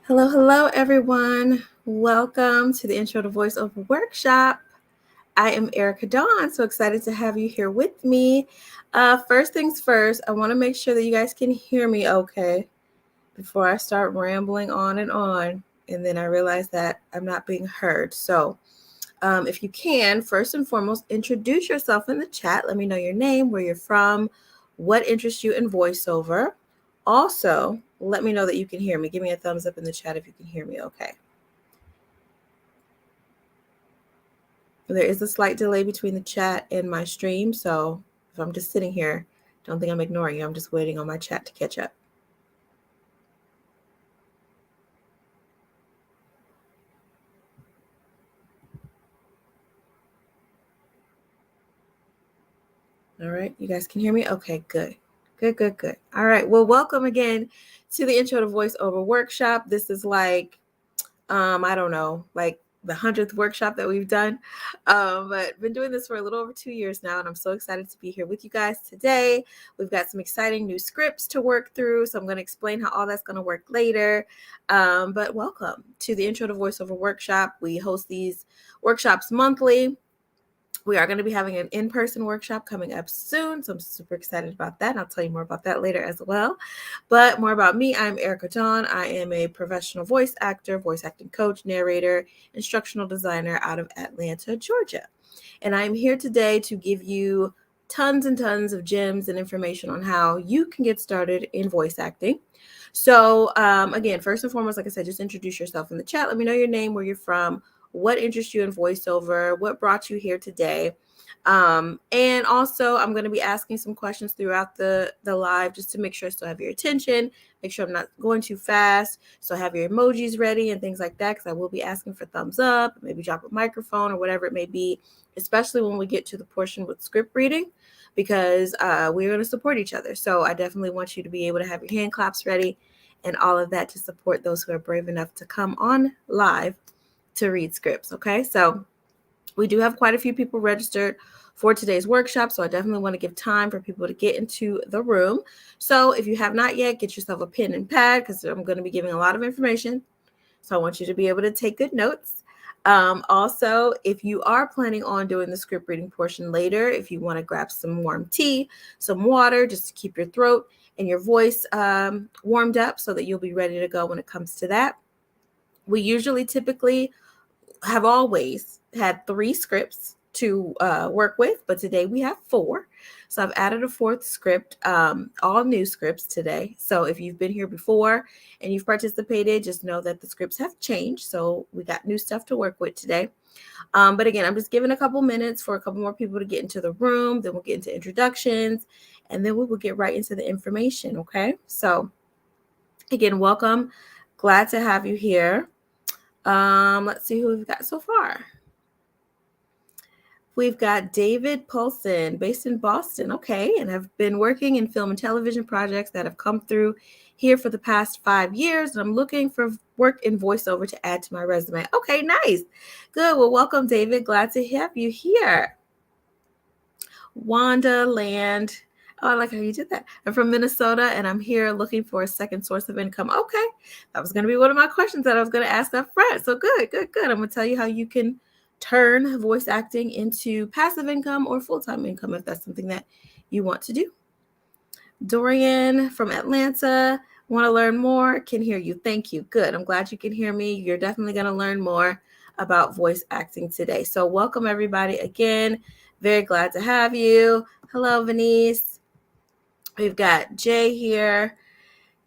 Hello, hello, everyone. Welcome to the Intro to Voiceover Workshop. I am Erica Dawn. So excited to have you here with me. First things first, I want to make sure that you guys can hear me okay before I start rambling on. And then I realize that I'm not being heard. So if you can, first and foremost, introduce yourself in the chat. Let me know your name, where you're from, what interests you in voiceover. Also, let me know that you can hear me. Give me a thumbs up in the chat if you can hear me okay. There is a slight delay between the chat and my stream, so if I'm just sitting here, don't think I'm ignoring you. I'm just waiting on my chat to catch up. All right, you guys can hear me? Okay, good. Good. All right, well, welcome again to the Intro to Voiceover Workshop. This is like, I don't know, like the 100th workshop that we've done, but been doing this for a little over 2 years now, and I'm so excited to be here with you guys today. We've got some exciting new scripts to work through, so I'm going to explain how all that's going to work later. But welcome to the Intro to Voiceover Workshop. We host these workshops monthly. We are going to be having an in-person workshop coming up soon, so I'm super excited about that. And I'll tell you more about that later as well. But more about me, I'm Erica Dawn. I am a professional voice actor, voice acting coach, narrator, instructional designer out of Atlanta, Georgia. And I'm here today to give you tons and tons of gems and information on how you can get started in voice acting. So again, first and foremost, like I said, just introduce yourself in the chat. Let me know your name, where you're from, what interests you in voiceover, what brought you here today. And also I'm going to be asking some questions throughout the live just to make sure I still have your attention, make sure I'm not going too fast. So have your emojis ready and things like that, because I will be asking for thumbs up, maybe drop a microphone or whatever it may be, especially when we get to the portion with script reading, because we're going to support each other. So I definitely want you to be able to have your hand claps ready and all of that to support those who are brave enough to come on live to read scripts. Okay, so we do have quite a few people registered for today's workshop, so I definitely want to give time for people to get into the room. So if you have not yet, get yourself a pen and pad, because I'm going to be giving a lot of information, so I want you to be able to take good notes. Also, if you are planning on doing the script reading portion later, if you want to grab some warm tea, some water, just to keep your throat and your voice warmed up so that you'll be ready to go when it comes to that. We typically have always had 3 scripts to work with, but today we have 4. So I've added a 4th script, all new scripts today. So if you've been here before and you've participated, just know that the scripts have changed. So we got new stuff to work with today. But again, I'm just giving a couple minutes for a couple more people to get into the room. Then we'll get into introductions, and then we will get right into the information. Okay. So again, welcome. Glad to have you here. Let's see who we've got so far. We've got David Paulson, based in Boston. Okay, and have been working in film and television projects that have come through here for the past 5 years, and I'm looking for work in voiceover to add to my resume. Okay, nice. Good. Well, welcome, David. Glad to have you here. Wanda Land. Oh, I like how you did that. I'm from Minnesota, and I'm here looking for a second source of income. Okay, that was going to be one of my questions that I was going to ask up front. So good. I'm going to tell you how you can turn voice acting into passive income or full-time income if that's something that you want to do. Dorian from Atlanta, want to learn more? Can hear you. Thank you. Good. I'm glad you can hear me. You're definitely going to learn more about voice acting today. So welcome everybody again. Very glad to have you. Hello, Venice. We've got Jay here.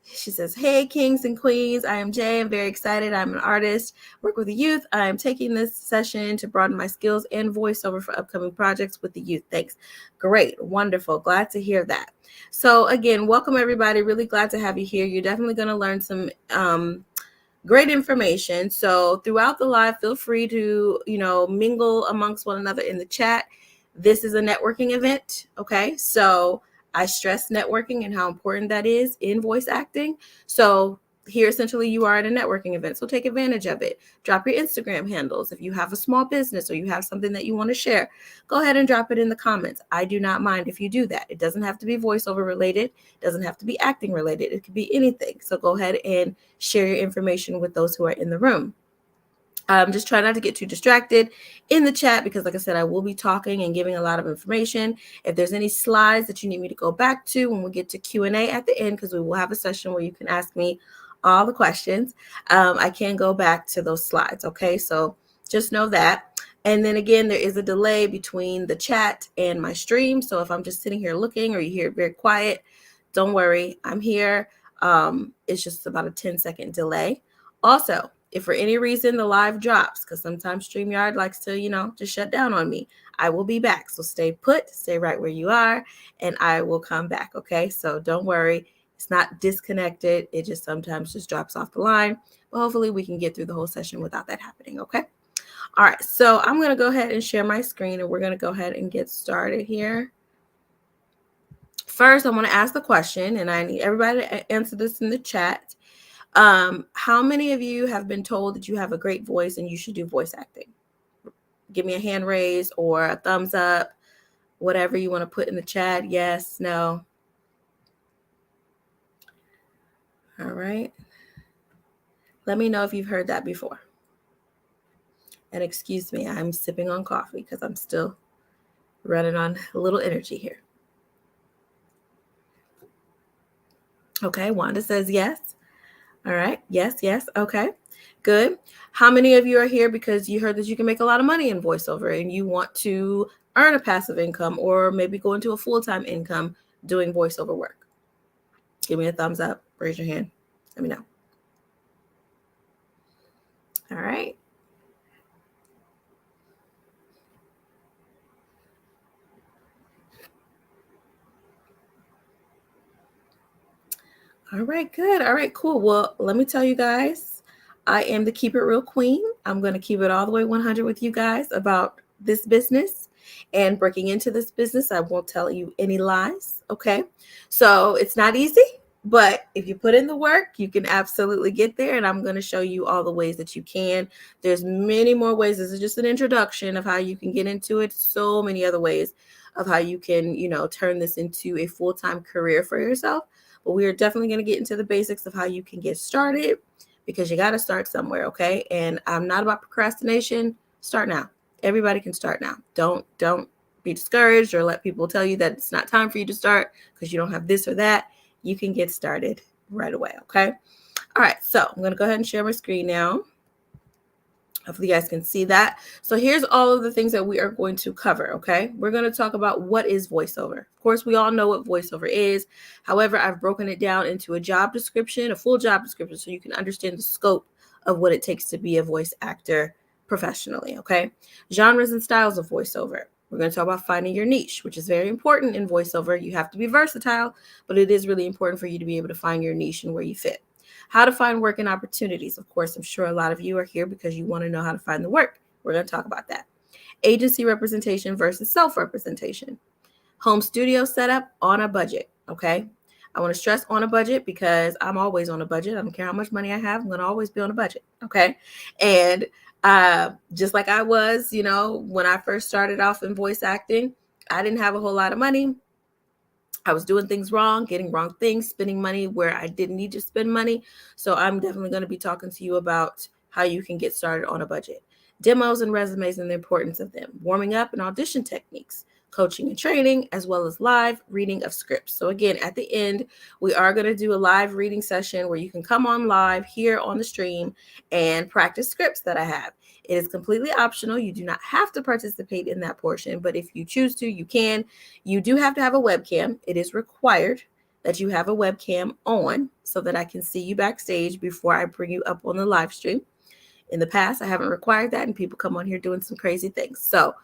She says, hey, kings and queens. I am Jay. I'm very excited. I'm an artist, work with the youth. I'm taking this session to broaden my skills and voiceover for upcoming projects with the youth. Thanks. Great. Wonderful. Glad to hear that. So again, welcome everybody. Really glad to have you here. You're definitely going to learn some great information. So throughout the live, feel free to, mingle amongst one another in the chat. This is a networking event. Okay. So I stress networking and how important that is in voice acting. So here essentially you are at a networking event, so take advantage of it. Drop your Instagram handles. If you have a small business or you have something that you want to share, go ahead and drop it in the comments. I do not mind if you do that. It doesn't have to be voiceover related, it doesn't have to be acting related, it could be anything. So go ahead and share your information with those who are in the room. Just try not to get too distracted in the chat because, like I said, I will be talking and giving a lot of information. If there's any slides that you need me to go back to when we get to Q&A at the end, because we will have a session where you can ask me all the questions, I can go back to those slides, okay? So just know that. And then again, there is a delay between the chat and my stream. So if I'm just sitting here looking or you hear it very quiet, don't worry, I'm here. It's just about a 10-second delay. Also, if for any reason the live drops, because sometimes StreamYard likes to, just shut down on me, I will be back. So stay put, stay right where you are, and I will come back, okay? So don't worry. It's not disconnected. It just sometimes just drops off the line. But hopefully we can get through the whole session without that happening, okay? All right, so I'm going to go ahead and share my screen, and we're going to go ahead and get started here. First, I want to ask the question, and I need everybody to answer this in the chat. How many of you have been told that you have a great voice and you should do voice acting? Give me a hand raise or a thumbs up, whatever you want to put in the chat. Yes, no. All right. Let me know if you've heard that before. And excuse me, I'm sipping on coffee because I'm still running on a little energy here. Okay, Wanda says yes. All right. Yes, yes. Okay, good. How many of you are here because you heard that you can make a lot of money in voiceover and you want to earn a passive income or maybe go into a full-time income doing voiceover work? Give me a thumbs up. Raise your hand. Let me know. All right. All right, good. All right, cool. Well, let me tell you guys, I am the Keep It Real Queen. I'm going to keep it all the way 100 with you guys about this business and breaking into this business. I won't tell you any lies, okay? So it's not easy, but if you put in the work, you can absolutely get there, and I'm going to show you all the ways that you can. There's many more ways. This is just an introduction of how you can get into it. So many other ways of how you can, turn this into a full-time career for yourself. But we are definitely going to get into the basics of how you can get started because you got to start somewhere, okay? And I'm not about procrastination. Start now. Everybody can start now. Don't be discouraged or let people tell you that it's not time for you to start because you don't have this or that. You can get started right away, okay? All right, so I'm going to go ahead and share my screen now. Hopefully you guys can see that. So here's all of the things that we are going to cover, okay? We're going to talk about what is voiceover. Of course, we all know what voiceover is. However, I've broken it down into a job description, a full job description, so you can understand the scope of what it takes to be a voice actor professionally, okay? Genres and styles of voiceover. We're going to talk about finding your niche, which is very important in voiceover. You have to be versatile, but it is really important for you to be able to find your niche and where you fit. How to find work and opportunities. Of course, I'm sure a lot of you are here because you want to know how to find the work. We're going to talk about that. Agency representation versus self-representation. Home studio setup on a budget, okay? I want to stress on a budget because I'm always on a budget. I don't care how much money I have. I'm going to always be on a budget, okay? And just like I was, when I first started off in voice acting, I didn't have a whole lot of money. I was doing things wrong, getting wrong things, spending money where I didn't need to spend money. So I'm definitely going to be talking to you about how you can get started on a budget. Demos and resumes and the importance of them. Warming up and audition techniques. Coaching and training, as well as live reading of scripts. So again, at the end, we are going to do a live reading session where you can come on live here on the stream and practice scripts that I have. It is completely optional. You do not have to participate in that portion, but if you choose to, you can. You do have to have a webcam. It is required that you have a webcam on so that I can see you backstage before I bring you up on the live stream. In the past, I haven't required that, and people come on here doing some crazy things. So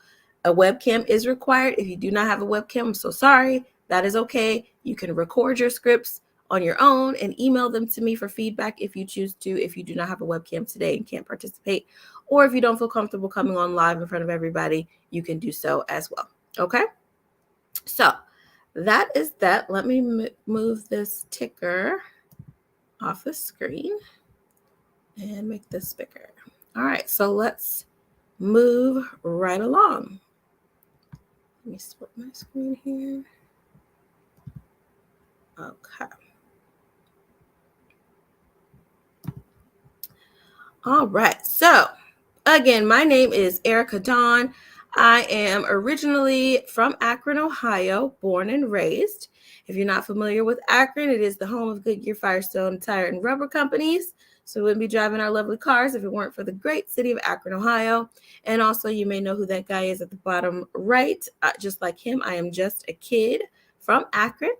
a webcam is required. If you do not have a webcam, I'm so sorry. That is okay. You can record your scripts on your own and email them to me for feedback if you choose to, if you do not have a webcam today and can't participate. Or if you don't feel comfortable coming on live in front of everybody, you can do so as well. Okay? So that is that. Let me move this ticker off the screen and make this bigger. All right, so let's move right along. Let me split my screen here. Okay. All right, so again, my name is Erica Dawn. I am originally from Akron, Ohio, born and raised. If you're not familiar with Akron, it is the home of Goodyear, Firestone Tire and Rubber Companies. So we wouldn't be driving our lovely cars if it weren't for the great city of Akron, Ohio. And also, you may know who that guy is at the bottom right. Just like him, I am just a kid from Akron.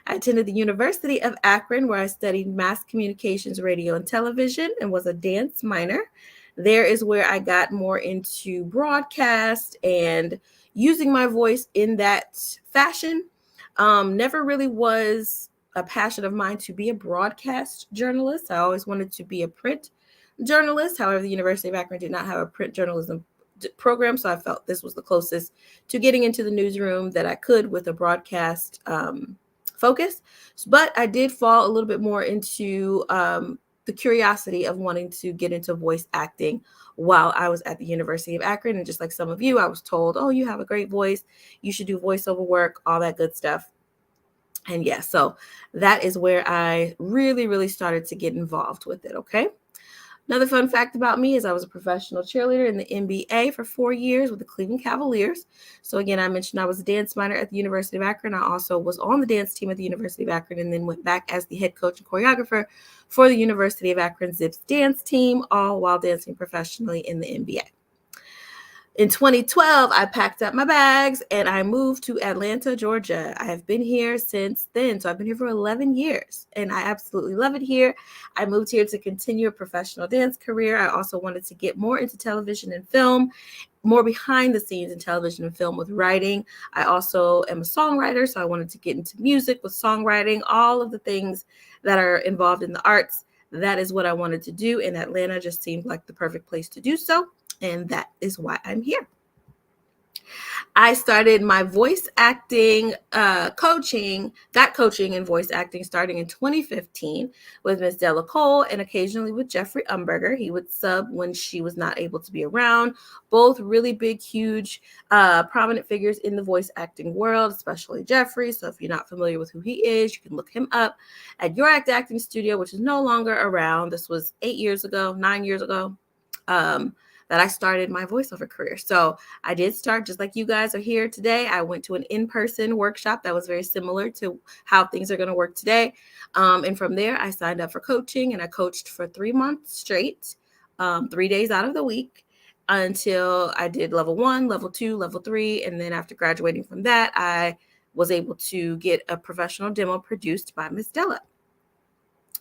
I attended the University of Akron, where I studied mass communications, radio, and television, and was a dance minor. There is where I got more into broadcast and using my voice in that fashion. Never really was a passion of mine to be a broadcast journalist. I always wanted to be a print journalist. However, the University of Akron did not have a print journalism program, so I felt this was the closest to getting into the newsroom that I could with a broadcast focus. But I did fall a little bit more into the curiosity of wanting to get into voice acting while I was at the University of Akron. And just like some of you, I was told, oh, you have a great voice. You should do voiceover work, all that good stuff. And yeah, so that is where I really, really started to get involved with it. Okay. Another fun fact about me is I was a professional cheerleader in the NBA for 4 years with the Cleveland Cavaliers. So again, I mentioned I was a dance minor at the University of Akron. I also was on the dance team at the University of Akron and then went back as the head coach and choreographer for the University of Akron Zips dance team, all while dancing professionally in the NBA. In 2012, I packed up my bags and I moved to Atlanta, Georgia. I have been here since then. So I've been here for 11 years and I absolutely love it here. I moved here to continue a professional dance career. I also wanted to get more into television and film, more behind the scenes in television and film with writing. I also am a songwriter, so I wanted to get into music with songwriting, all of the things that are involved in the arts. That is what I wanted to do, and Atlanta just seemed like the perfect place to do so. And that is why I'm here. I started my voice acting coaching and voice acting starting in 2015 with Miss Della Cole and occasionally with Jeffrey Umberger. He would sub when she was not able to be around. Both really big, huge, prominent figures in the voice acting world, especially Jeffrey. So if you're not familiar with who he is, you can look him up at Your Act Acting Studio, which is no longer around. This was 9 years ago. That I started my voiceover career. So I did start just like you guys are here today. I went to an in-person workshop that was very similar to how things are going to work today. And from there, I signed up for coaching and I coached for 3 months straight, 3 days out of the week until I did level 1, level 2, level 3. And then after graduating from that, I was able to get a professional demo produced by Miss Della.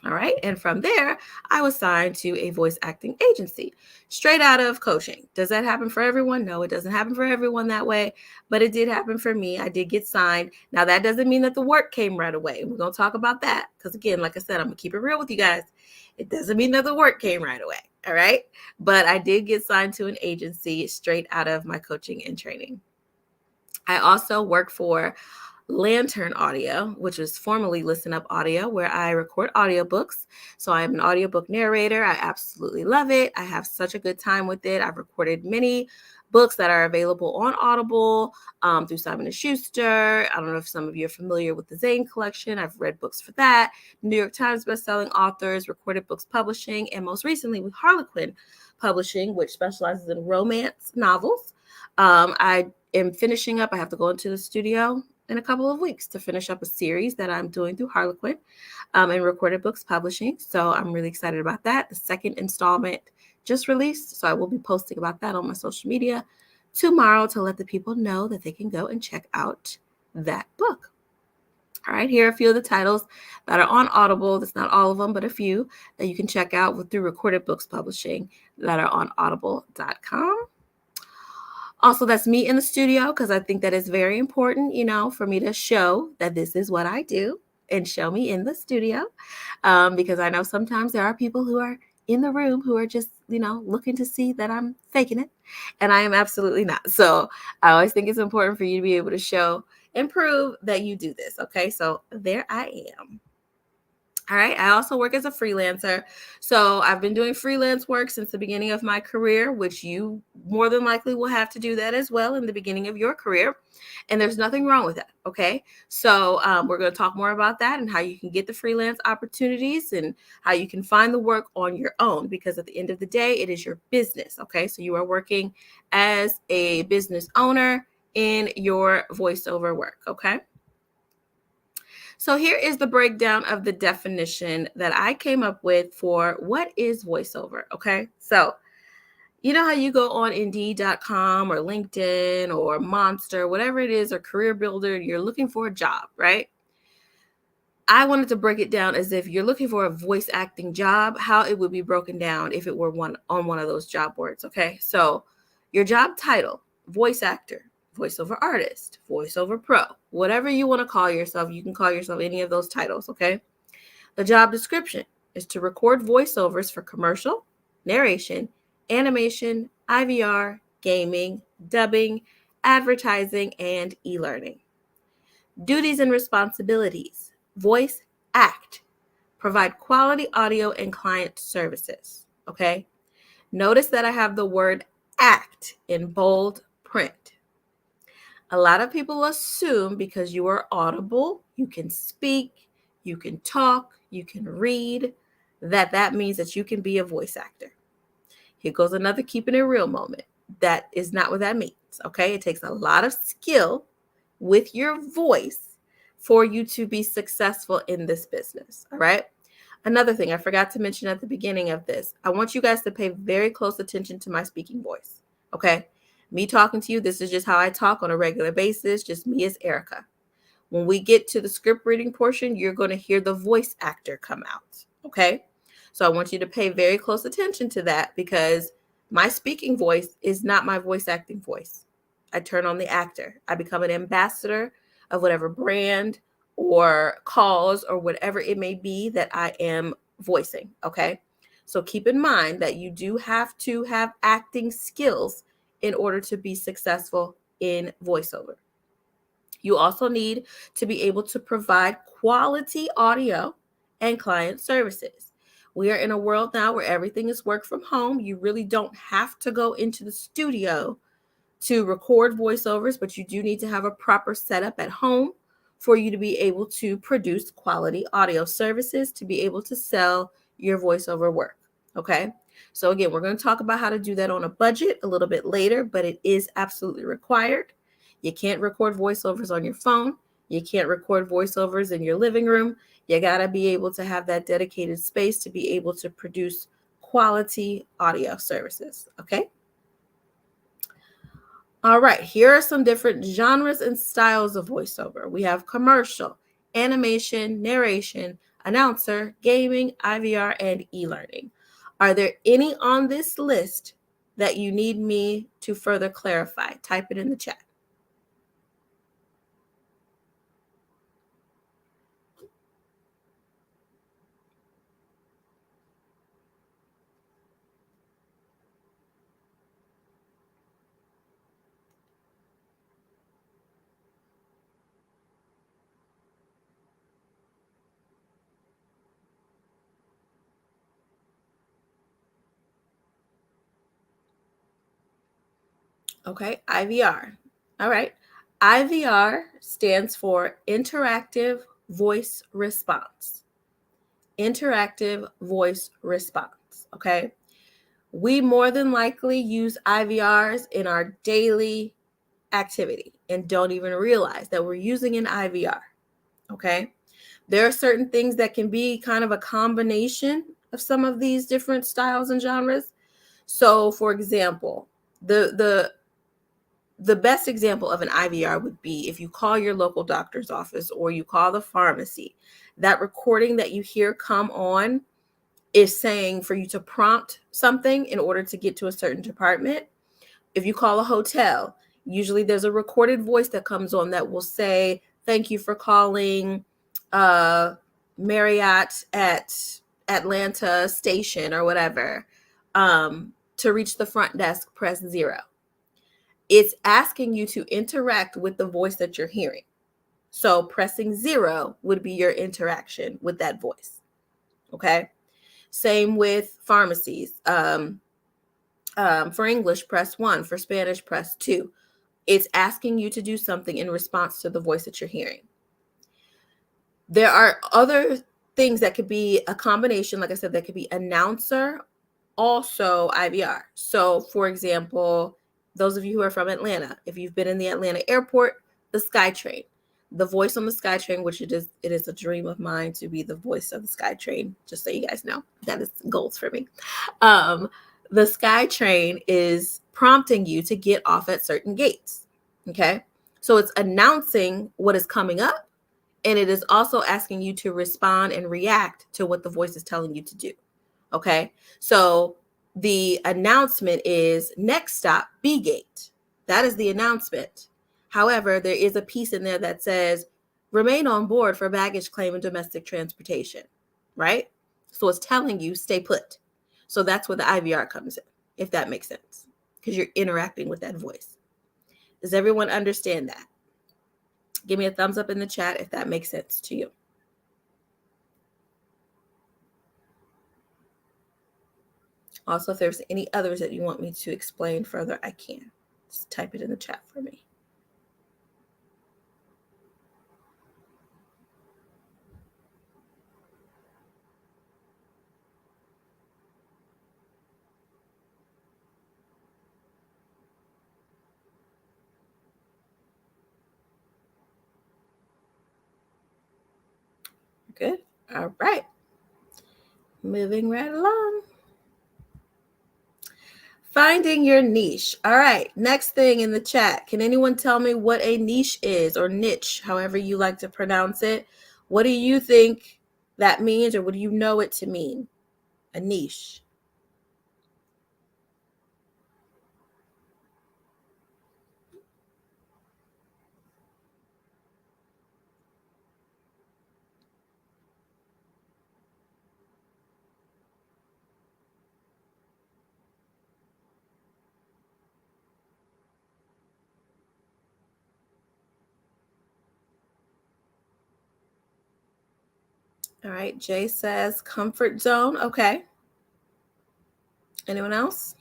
All right. And from there, I was signed to a voice acting agency straight out of coaching. Does that happen for everyone? No, it doesn't happen for everyone that way, but it did happen for me. I did get signed. Now, that doesn't mean that the work came right away. We're going to talk about that because, again, like I said, I'm going to keep it real with you guys. It doesn't mean that the work came right away. All right. But I did get signed to an agency straight out of my coaching and training. I also work for Lantern Audio, which is formerly Listen Up Audio, where I record audiobooks. So I'm an audiobook narrator. I absolutely love it. I have such a good time with it. I've recorded many books that are available on Audible through Simon & Schuster. I don't know if some of you are familiar with the Zane collection. I've read books for that. New York Times bestselling authors, Recorded Books Publishing, and most recently with Harlequin Publishing, which specializes in romance novels. I am finishing up. I have to go into the studio in a couple of weeks to finish up a series that I'm doing through Harlequin and Recorded Books Publishing. So I'm really excited about that. The second installment just released. So I will be posting about that on my social media tomorrow to let the people know that they can go and check out that book. All right, here are a few of the titles that are on Audible. That's not all of them, but a few that you can check out through Recorded Books Publishing that are on audible.com. Also, that's me in the studio because I think that is very important, for me to show that this is what I do and show me in the studio because I know sometimes there are people who are in the room who are just, looking to see that I'm faking it, and I am absolutely not. So I always think it's important for you to be able to show and prove that you do this. Okay, so there I am. All right. I also work as a freelancer. So I've been doing freelance work since the beginning of my career, which you more than likely will have to do that as well in the beginning of your career. And there's nothing wrong with that. Okay. So we're going to talk more about that and how you can get the freelance opportunities and how you can find the work on your own, because at the end of the day, it is your business. Okay. So you are working as a business owner in your voiceover work. Okay. So here is the breakdown of the definition that I came up with for what is voiceover. Okay. So you know how you go on Indeed.com or LinkedIn or Monster, whatever it is, or Career Builder, you're looking for a job, right? I wanted to break it down as if you're looking for a voice acting job, how it would be broken down if it were one on one of those job boards. Okay. So your job title, voice actor, voiceover artist, voiceover pro, whatever you want to call yourself, you can call yourself any of those titles. Okay. The job description is to record voiceovers for commercial, narration, animation, IVR, gaming, dubbing, advertising, and e-learning. Duties and responsibilities. Voice act. Provide quality audio and client services. Okay. Notice that I have the word act in bold print. A lot of people assume because you are audible, you can speak, you can talk, you can read, that means that you can be a voice actor. Here goes another keeping it real moment. That is not what that means. Okay. It takes a lot of skill with your voice for you to be successful in this business. All right. Another thing I forgot to mention at the beginning of this, I want you guys to pay very close attention to my speaking voice. Okay. Me talking to you, this is just how I talk on a regular basis, just me as Erica. When we get to the script reading portion, you're going to hear the voice actor come out. Okay. So I want you to pay very close attention to that, because my speaking voice is not my voice acting voice. I turn on the actor. I become an ambassador of whatever brand or cause or whatever it may be that I am voicing. Okay. So keep in mind that you do have to have acting skills in order to be successful in voiceover. You also need to be able to provide quality audio and client services. We are in a world now where everything is work from home. You really don't have to go into the studio to record voiceovers, but you do need to have a proper setup at home for you to be able to produce quality audio services, to be able to sell your voiceover work. Okay. So again, we're going to talk about how to do that on a budget a little bit later, but it is absolutely required. You can't record voiceovers on your phone. You can't record voiceovers in your living room. You got to be able to have that dedicated space to be able to produce quality audio services. Okay. All right, here are some different genres and styles of voiceover. We have commercial, animation, narration, announcer, gaming, IVR, and e-learning. Are there any on this list that you need me to further clarify? Type it in the chat. Okay, IVR. All right. IVR stands for interactive voice response. Interactive voice response. Okay. We more than likely use IVRs in our daily activity and don't even realize that we're using an IVR. Okay. There are certain things that can be kind of a combination of some of these different styles and genres. So, for example, the best example of an IVR would be if you call your local doctor's office or you call the pharmacy. That recording that you hear come on is saying for you to prompt something in order to get to a certain department. If you call a hotel, usually there's a recorded voice that comes on that will say, "Thank you for calling Marriott at Atlanta Station," or whatever. To reach the front desk, press 0. It's asking you to interact with the voice that you're hearing. So pressing 0 would be your interaction with that voice. Okay. Same with pharmacies. For English, press 1. For Spanish, press 2. It's asking you to do something in response to the voice that you're hearing. There are other things that could be a combination. Like I said, that could be announcer, also IVR. So, for example, those of you who are from Atlanta, if you've been in the Atlanta airport, the SkyTrain, the voice on the SkyTrain, which it is a dream of mine to be the voice of the SkyTrain, just so you guys know, that is goals for me. The SkyTrain is prompting you to get off at certain gates. Okay. So it's announcing what is coming up, and it is also asking you to respond and react to what the voice is telling you to do. Okay. So the announcement is next stop, B gate. That is the announcement. However, there is a piece in there that says remain on board for baggage claim and domestic transportation, right? So it's telling you stay put. So that's where the IVR comes in, if that makes sense, because you're interacting with that voice. Does everyone understand that? Give me a thumbs up in the chat if that makes sense to you. Also, if there's any others that you want me to explain further, I can. Just type it in the chat for me. Good. All right. Moving right along. Finding your niche. All right. Next thing in the chat. Can anyone tell me what a niche is, or niche, however you like to pronounce it? What do you think that means, or what do you know it to mean? A niche. All right. Jay says comfort zone. Okay. Anyone else?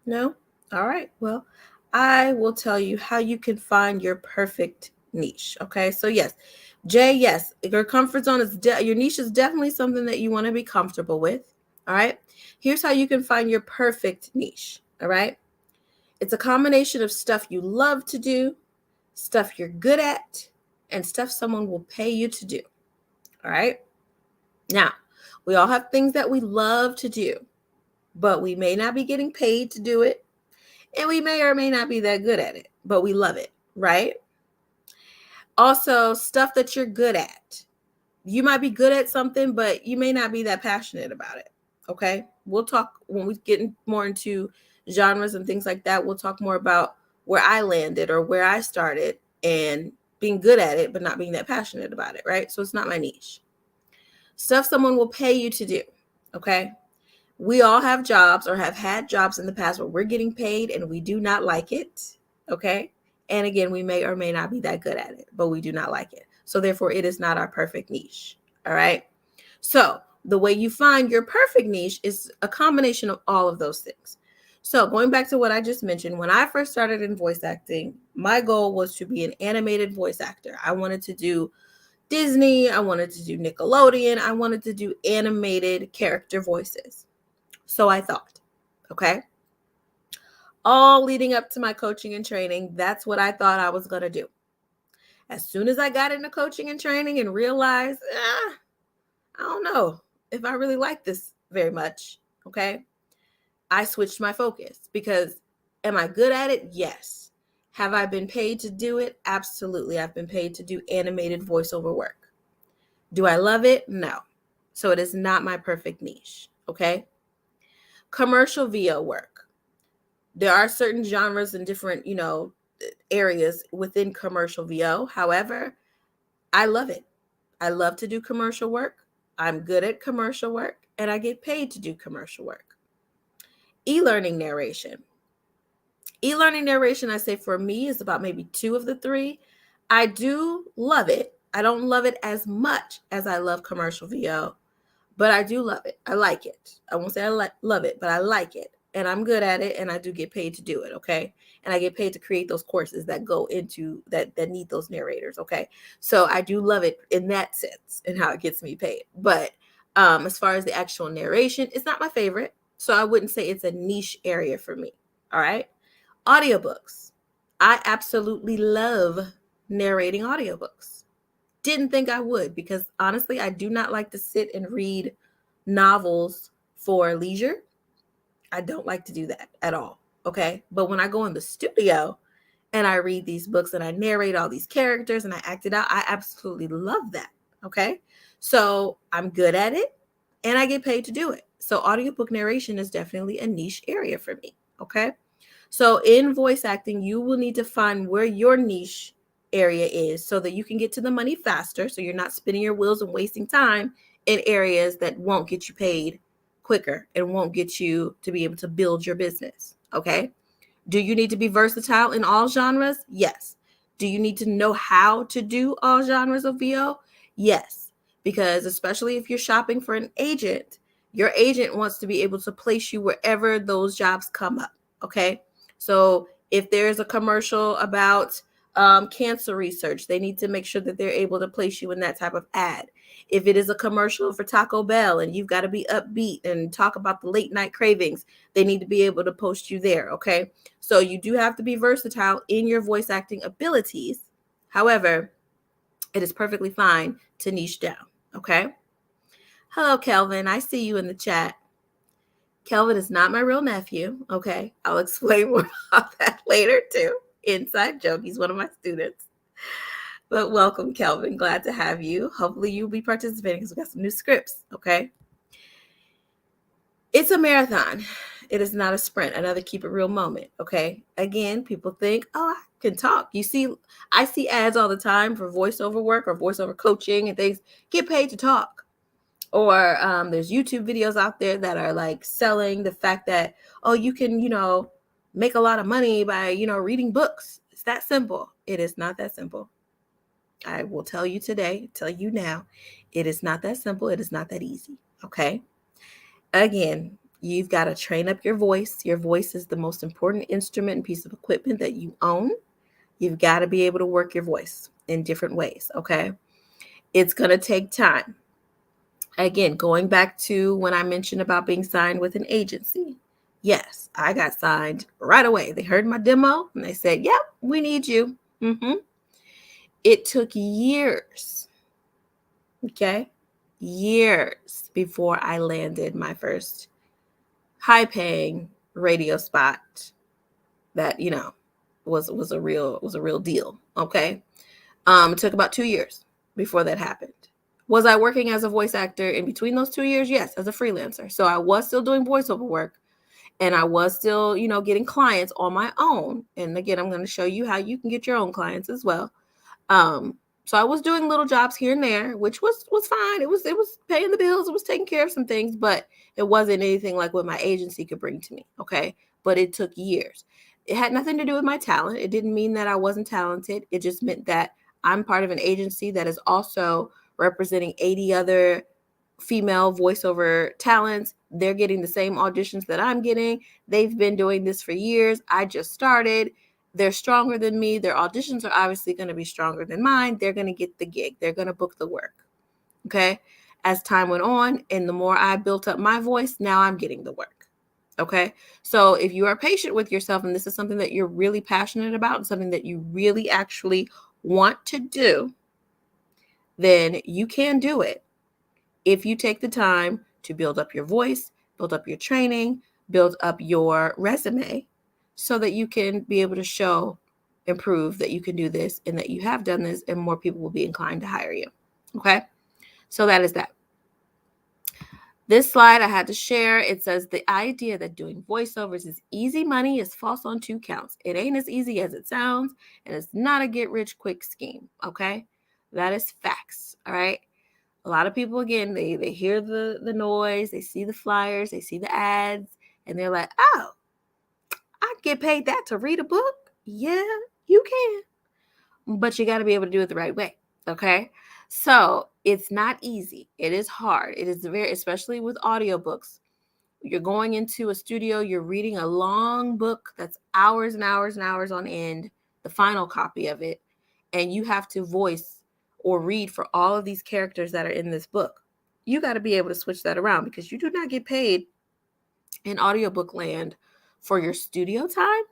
No? All right. Well, I will tell you how you can find your perfect niche. Okay. So, yes, Jay, yes, your comfort zone is your niche is definitely something that you want to be comfortable with. All right. Here's how you can find your perfect niche. All right. It's a combination of stuff you love to do, stuff you're good at, and stuff someone will pay you to do. All right. Now, we all have things that we love to do, but we may not be getting paid to do it. And we may or may not be that good at it, but we love it, right? Also, stuff that you're good at. You might be good at something, but you may not be that passionate about it. Okay. We'll talk when we get more into genres and things like that. We'll talk more about where I landed or where I started and being good at it, but not being that passionate about it, right? So it's not my niche. Stuff someone will pay you to do. Okay. We all have jobs or have had jobs in the past where we're getting paid and we do not like it. Okay. And again, we may or may not be that good at it, but we do not like it. So therefore, it is not our perfect niche. All right. So the way you find your perfect niche is a combination of all of those things. So going back to what I just mentioned, when I first started in voice acting, my goal was to be an animated voice actor. I wanted to do Disney. I wanted to do Nickelodeon. I wanted to do animated character voices. So I thought, okay, all leading up to my coaching and training, that's what I thought I was going to do. As soon as I got into coaching and training and realized, I don't know if I really like this very much, okay, I switched my focus because am I good at it? Yes. Have I been paid to do it? Absolutely. I've been paid to do animated voiceover work. Do I love it? No. So it is not my perfect niche, okay? Commercial VO work. There are certain genres and different, areas within commercial VO. However, I love it. I love to do commercial work. I'm good at commercial work. and I get paid to do commercial work. E-learning narration. E-learning narration, I say for me, is about maybe 2 of the 3. I do love it. I don't love it as much as I love commercial VO, but I do love it. I like it. I won't say I love it, but I like it. And I'm good at it, and I do get paid to do it, okay? And I get paid to create those courses that go into that need those narrators, okay? So I do love it in that sense and how it gets me paid. But as far as the actual narration, it's not my favorite. So I wouldn't say it's a niche area for me, all right? Audiobooks. I absolutely love narrating audiobooks. Didn't think I would, because honestly, I do not like to sit and read novels for leisure. I don't like to do that at all. Okay. But when I go in the studio and I read these books and I narrate all these characters and I act it out, I absolutely love that. Okay. So I'm good at it and I get paid to do it. So audiobook narration is definitely a niche area for me. Okay. So in voice acting, you will need to find where your niche area is so that you can get to the money faster. So you're not spinning your wheels and wasting time in areas that won't get you paid quicker and won't get you to be able to build your business. Okay. Do you need to be versatile in all genres? Yes. Do you need to know how to do all genres of VO? Yes. Because especially if you're shopping for an agent, your agent wants to be able to place you wherever those jobs come up. Okay. So if there's a commercial about cancer research, they need to make sure that they're able to place you in that type of ad. If it is a commercial for Taco Bell and you've got to be upbeat and talk about the late night cravings, they need to be able to post you there. Okay. So you do have to be versatile in your voice acting abilities. However, it is perfectly fine to niche down. Okay. Hello, Kelvin. I see you in the chat. Kelvin is not my real nephew. Okay. I'll explain more about that later too. Inside joke. He's one of my students. But welcome, Kelvin. Glad to have you. Hopefully you'll be participating because we got some new scripts. Okay. It's a marathon. It is not a sprint. Another keep it real moment. Okay. Again, people think, oh, I can talk. I see ads all the time for voiceover work or voiceover coaching and things. Get paid to talk. Or there's YouTube videos out there that are like selling the fact that, oh, you can, make a lot of money by, reading books. It's that simple. It is not that simple. I will tell you today, tell you now, it is not that simple. It is not that easy. Okay. Again, you've got to train up your voice. Your voice is the most important instrument and piece of equipment that you own. You've got to be able to work your voice in different ways. Okay. It's going to take time. Again, going back to when I mentioned about being signed with an agency. Yes, I got signed right away. They heard my demo and they said, yep, we need you. It took years. Okay. Years before I landed my first high paying radio spot that, was a real deal. Okay. It took about 2 years before that happened. Was I working as a voice actor in between those 2 years? Yes, as a freelancer. So I was still doing voiceover work and I was still, getting clients on my own. And again, I'm going to show you how you can get your own clients as well. So I was doing little jobs here and there, which was fine. It was paying the bills. It was taking care of some things, but it wasn't anything like what my agency could bring to me. Okay. But it took years. It had nothing to do with my talent. It didn't mean that I wasn't talented. It just meant that I'm part of an agency that is also representing 80 other female voiceover talents. They're getting the same auditions that I'm getting. They've been doing this for years. I just started. They're stronger than me. Their auditions are obviously going to be stronger than mine. They're going to get the gig. They're going to book the work. Okay. As time went on and the more I built up my voice, now I'm getting the work. Okay. So if you are patient with yourself and this is something that you're really passionate about and something that you really actually want to do, then you can do it if you take the time to build up your voice, build up your training, build up your resume so that you can be able to show and prove that you can do this and that you have done this and more people will be inclined to hire you. Okay. So that is that. This slide I had to share. It says the idea that doing voiceovers is easy money is false on 2 counts. It ain't as easy as it sounds, and it's not a get rich quick scheme. Okay. That is facts. All right. A lot of people, again, they hear the noise, they see the flyers, they see the ads, and they're like, oh, I get paid that to read a book. Yeah, you can, but you got to be able to do it the right way. Okay. So it's not easy. It is hard. It is very, especially with audiobooks. You're going into a studio, you're reading a long book that's hours and hours and hours on end, the final copy of it, and you have to voice or read for all of these characters that are in this book. You got to be able to switch that around because you do not get paid in audiobook land for your studio time.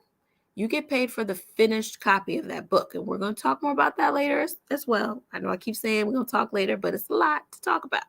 You get paid for the finished copy of that book. And we're going to talk more about that later as well. I know I keep saying we're going to talk later, but it's a lot to talk about.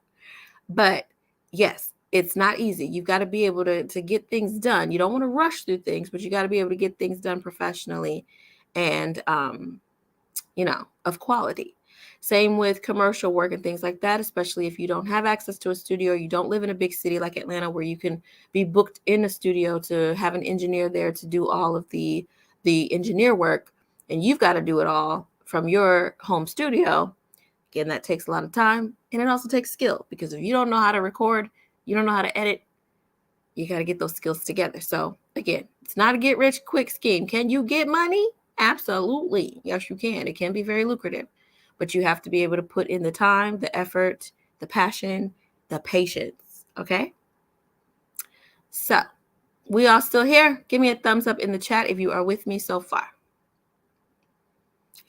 But yes, it's not easy. You've got to be able to get things done. You don't want to rush through things, but you got to be able to get things done professionally and, of quality. Same with commercial work and things like that, especially if you don't have access to a studio, you don't live in a big city like Atlanta where you can be booked in a studio to have an engineer there to do all of the engineer work, and you've got to do it all from your home studio. Again, that takes a lot of time, and it also takes skill, because if you don't know how to record, you don't know how to edit, you got to get those skills together. So again, it's not a get rich quick scheme. Can you get money? Absolutely. Yes, you can. It can be very lucrative, but you have to be able to put in the time, the effort, the passion, the patience. Okay. So we all still here? Give me a thumbs up in the chat if you are with me so far.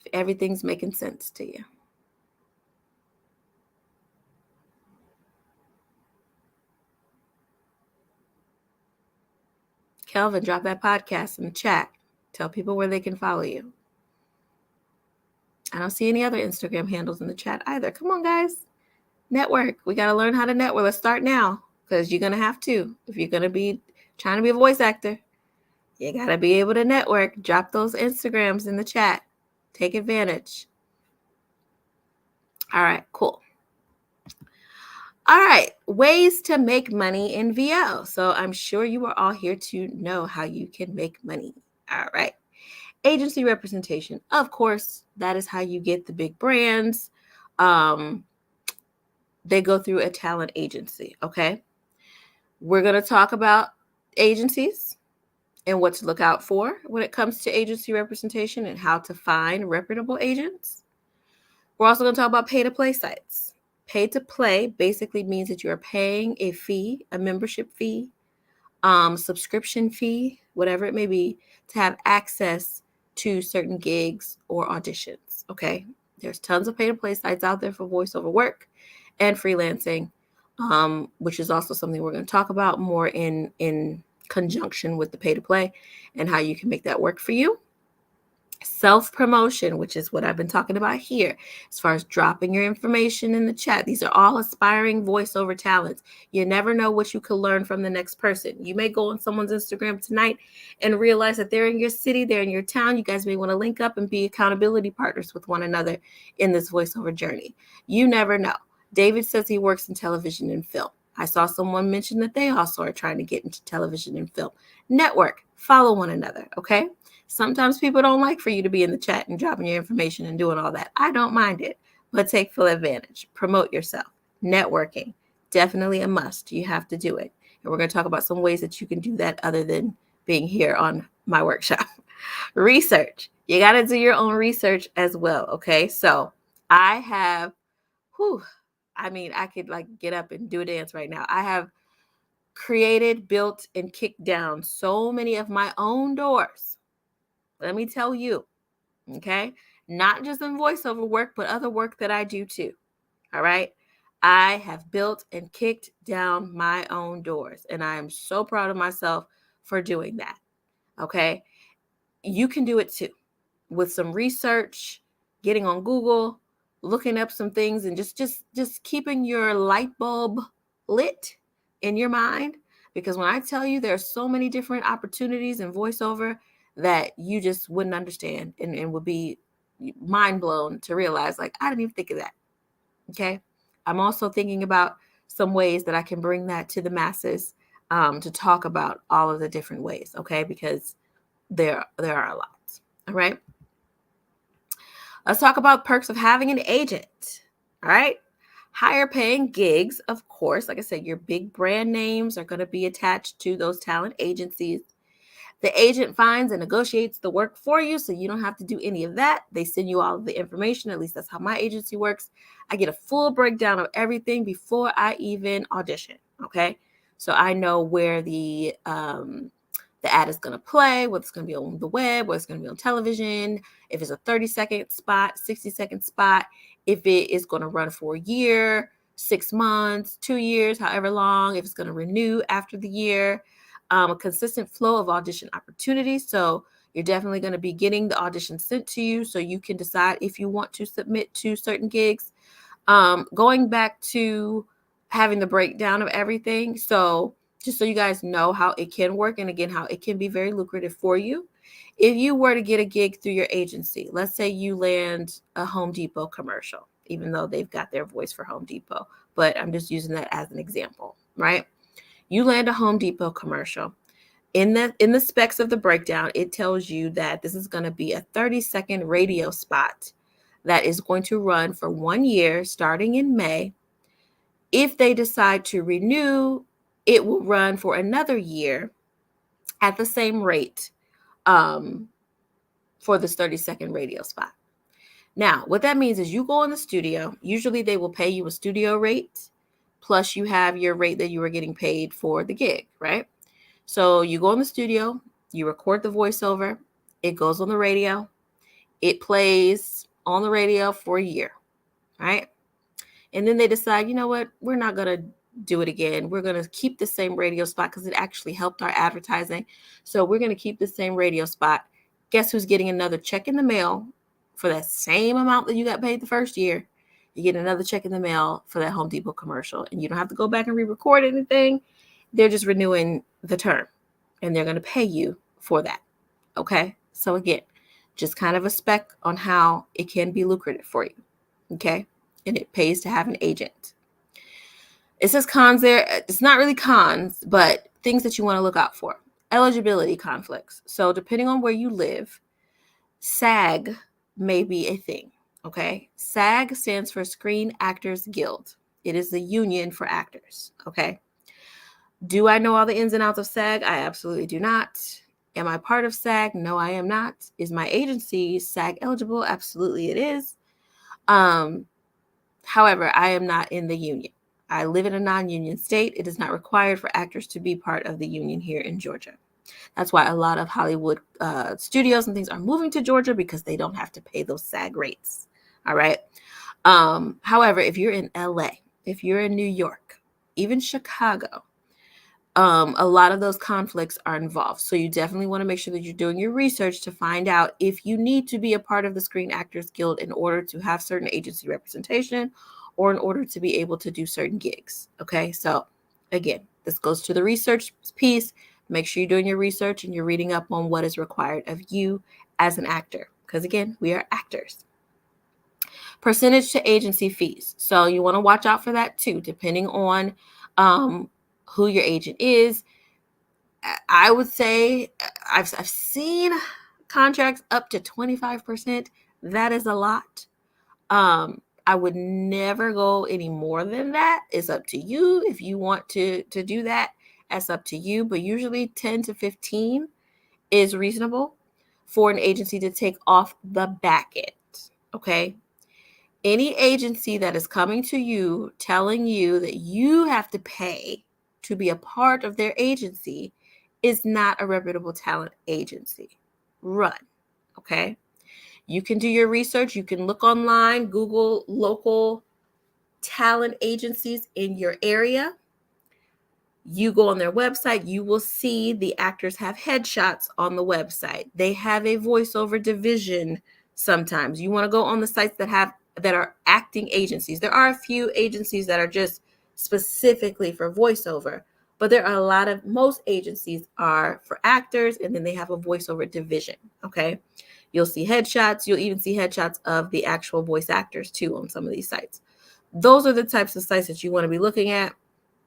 If everything's making sense to you. Kelvin, drop that podcast in the chat. Tell people where they can follow you. I don't see any other Instagram handles in the chat either. Come on, guys. Network. We got to learn how to network. Let's start now, because you're going to have to. If you're going to be trying to be a voice actor, you got to be able to network. Drop those Instagrams in the chat. Take advantage. All right, cool. All right, ways to make money in VO. So I'm sure you are all here to know how you can make money. All right. Agency representation. Of course, that is how you get the big brands. They go through a talent agency, okay? We're going to talk about agencies and what to look out for when it comes to agency representation and how to find reputable agents. We're also going to talk about pay-to-play sites. Pay-to-play basically means that you are paying a fee, a membership fee, subscription fee, whatever it may be, to have access to certain gigs or auditions, okay? There's tons of pay-to-play sites out there for voiceover work and freelancing, which is also something we're going to talk about more in conjunction with the pay-to-play and how you can make that work for you. Self-promotion, which is what I've been talking about here, as far as dropping your information in the chat. These are all aspiring voiceover talents. You never know what you could learn from the next person. You may go on someone's Instagram tonight and realize that they're in your city, they're in your town. You guys may want to link up and be accountability partners with one another in this voiceover journey. You never know. David says he works in television and film. I saw someone mention that they also are trying to get into television and film. Network, follow one another, okay? Sometimes people don't like for you to be in the chat and dropping your information and doing all that. I don't mind it, but take full advantage. Promote yourself. Networking, definitely a must. You have to do it. And we're going to talk about some ways that you can do that other than being here on my workshop. Research. You got to do your own research as well, okay? So I have, I could get up and do a dance right now. I have created, built, and kicked down so many of my own doors. Let me tell you, okay? Not just in voiceover work, but other work that I do too, all right? I have built and kicked down my own doors, and I am so proud of myself for doing that, okay? You can do it too with some research, getting on Google, looking up some things, and just keeping your light bulb lit in your mind, because when I tell you there are so many different opportunities in voiceover that you just wouldn't understand and would be mind blown to realize, I didn't even think of that. Okay. I'm also thinking about some ways that I can bring that to the masses, to talk about all of the different ways. Okay. Because there are a lot. All right. Let's talk about perks of having an agent. All right. Higher paying gigs, of course, like I said, your big brand names are going to be attached to those talent agencies. The agent finds and negotiates the work for you, so you don't have to do any of that. They send you all of the information. At least that's how my agency works. I get a full breakdown of everything before I even audition. Okay, so I know where the ad is going to play, what's going to be on the web, what's going to be on television, if it's a 30-second spot, 60-second spot, if it is going to run for a year, 6 months, 2 years, however long, if it's going to renew after the year. A consistent flow of audition opportunities. So you're definitely going to be getting the audition sent to you so you can decide if you want to submit to certain gigs. Going back to having the breakdown of everything. So just so you guys know how it can work, and again, how it can be very lucrative for you. If you were to get a gig through your agency, let's say you land a Home Depot commercial, even though they've got their voice for Home Depot, but I'm just using that as an example, right? You land a Home Depot commercial. In the specs of the breakdown, it tells you that this is going to be a 30-second radio spot that is going to run for 1 year starting in May. If they decide to renew, it will run for another year at the same rate for this 30-second radio spot. Now, what that means is you go in the studio. Usually they will pay you a studio rate, plus you have your rate that you were getting paid for the gig, right? So you go in the studio, you record the voiceover, it goes on the radio, it plays on the radio for a year, right? And then they decide, you know what, we're not going to do it again. We're going to keep the same radio spot because it actually helped our advertising. So we're going to keep the same radio spot. Guess who's getting another check in the mail for that same amount that you got paid the first year? You get another check in the mail for that Home Depot commercial, and you don't have to go back and re-record anything. They're just renewing the term, and they're going to pay you for that. Okay? So again, just kind of a spec on how it can be lucrative for you. Okay? And it pays to have an agent. It says cons there. It's not really cons, but things that you want to look out for. Eligibility conflicts. So depending on where you live, SAG may be a thing. Okay? SAG stands for Screen Actors Guild. It is the union for actors. Okay? Do I know all the ins and outs of SAG? I absolutely do not. Am I part of SAG? No, I am not. Is my agency SAG eligible? Absolutely it is. However, I am not in the union. I live in a non-union state. It is not required for actors to be part of the union here in Georgia. That's why a lot of Hollywood studios and things are moving to Georgia, because they don't have to pay those SAG rates. All right. However, if you're in LA, if you're in New York, even Chicago, a lot of those conflicts are involved. So you definitely want to make sure that you're doing your research to find out if you need to be a part of the Screen Actors Guild in order to have certain agency representation or in order to be able to do certain gigs. Okay, so again, this goes to the research piece. Make sure you're doing your research and you're reading up on what is required of you as an actor, because again, we are actors. Percentage to agency fees. So you want to watch out for that too, depending on who your agent is. I would say I've seen contracts up to 25%. That is a lot. I would never go any more than that. It's up to you. If you want to do that, that's up to you. But usually 10 to 15 is reasonable for an agency to take off the back end. Okay. Any agency that is coming to you telling you that you have to pay to be a part of their agency is not a reputable talent agency. Run. Okay. You can do your research. You can look online, Google local talent agencies in your area. You go on their website, you will see the actors have headshots on the website. They have a voiceover division sometimes. You want to go on the sites that are acting agencies. There are a few agencies that are just specifically for voiceover, but there are most agencies are for actors, and then they have a voiceover division. Okay. You'll see headshots. You'll even see headshots of the actual voice actors too on some of these sites. Those are the types of sites that you want to be looking at.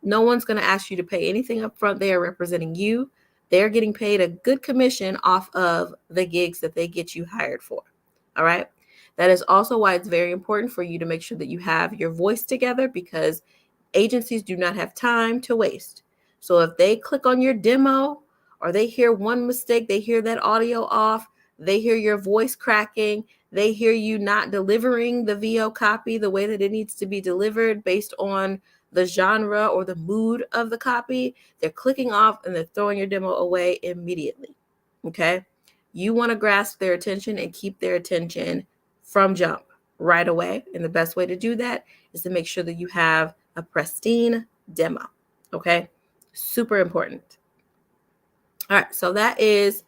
No one's going to ask you to pay anything up front. They are representing you. They're getting paid a good commission off of the gigs that they get you hired for. All right. That is also why it's very important for you to make sure that you have your voice together, because agencies do not have time to waste. So if they click on your demo or they hear one mistake, they hear that audio off, they hear your voice cracking, they hear you not delivering the VO copy the way that it needs to be delivered based on the genre or the mood of the copy, they're clicking off and they're throwing your demo away immediately. Okay? You want to grasp their attention and keep their attention from jump right away. And the best way to do that is to make sure that you have a pristine demo. Okay? Super important. All right, so that is,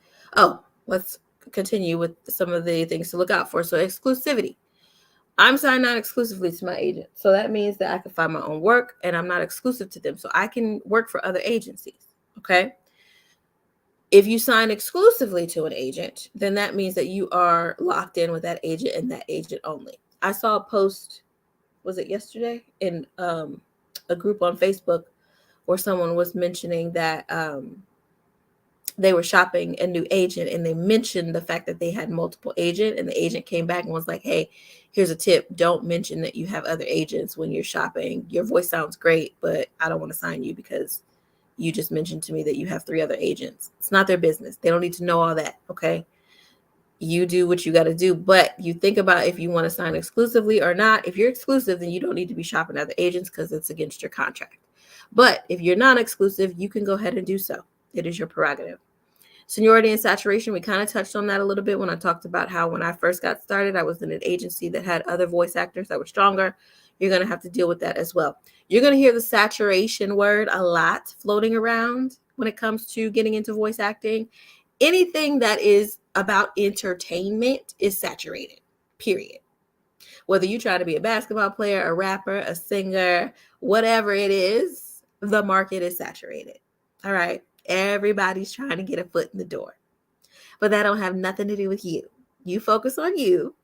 let's continue with some of the things to look out for. So exclusivity. I'm signed on exclusively to my agent. So that means that I can find my own work and I'm not exclusive to them. So I can work for other agencies. Okay. If you sign exclusively to an agent, then that means that you are locked in with that agent and that agent only. I saw a post, was it yesterday, in a group on Facebook where someone was mentioning that they were shopping a new agent and they mentioned the fact that they had multiple agents, and the agent came back and was like, hey, here's a tip. Don't mention that you have other agents when you're shopping. Your voice sounds great, but I don't want to sign you because you just mentioned to me that you have 3 other agents. It's not their business. They don't need to know all that. Okay. You do what you got to do, but you think about if you want to sign exclusively or not. If you're exclusive, then you don't need to be shopping other agents because it's against your contract. But if you're non-exclusive, you can go ahead and do so. It is your prerogative. Seniority and saturation, we kind of touched on that a little bit when I talked about how when I first got started, I was in an agency that had other voice actors that were stronger. You're going to have to deal with that as well. You're going to hear the saturation word a lot floating around when it comes to getting into voice acting. Anything that is about entertainment is saturated, period. Whether you try to be a basketball player, a rapper, a singer, whatever it is, the market is saturated. All right. Everybody's trying to get a foot in the door. But that don't have nothing to do with you. You focus on you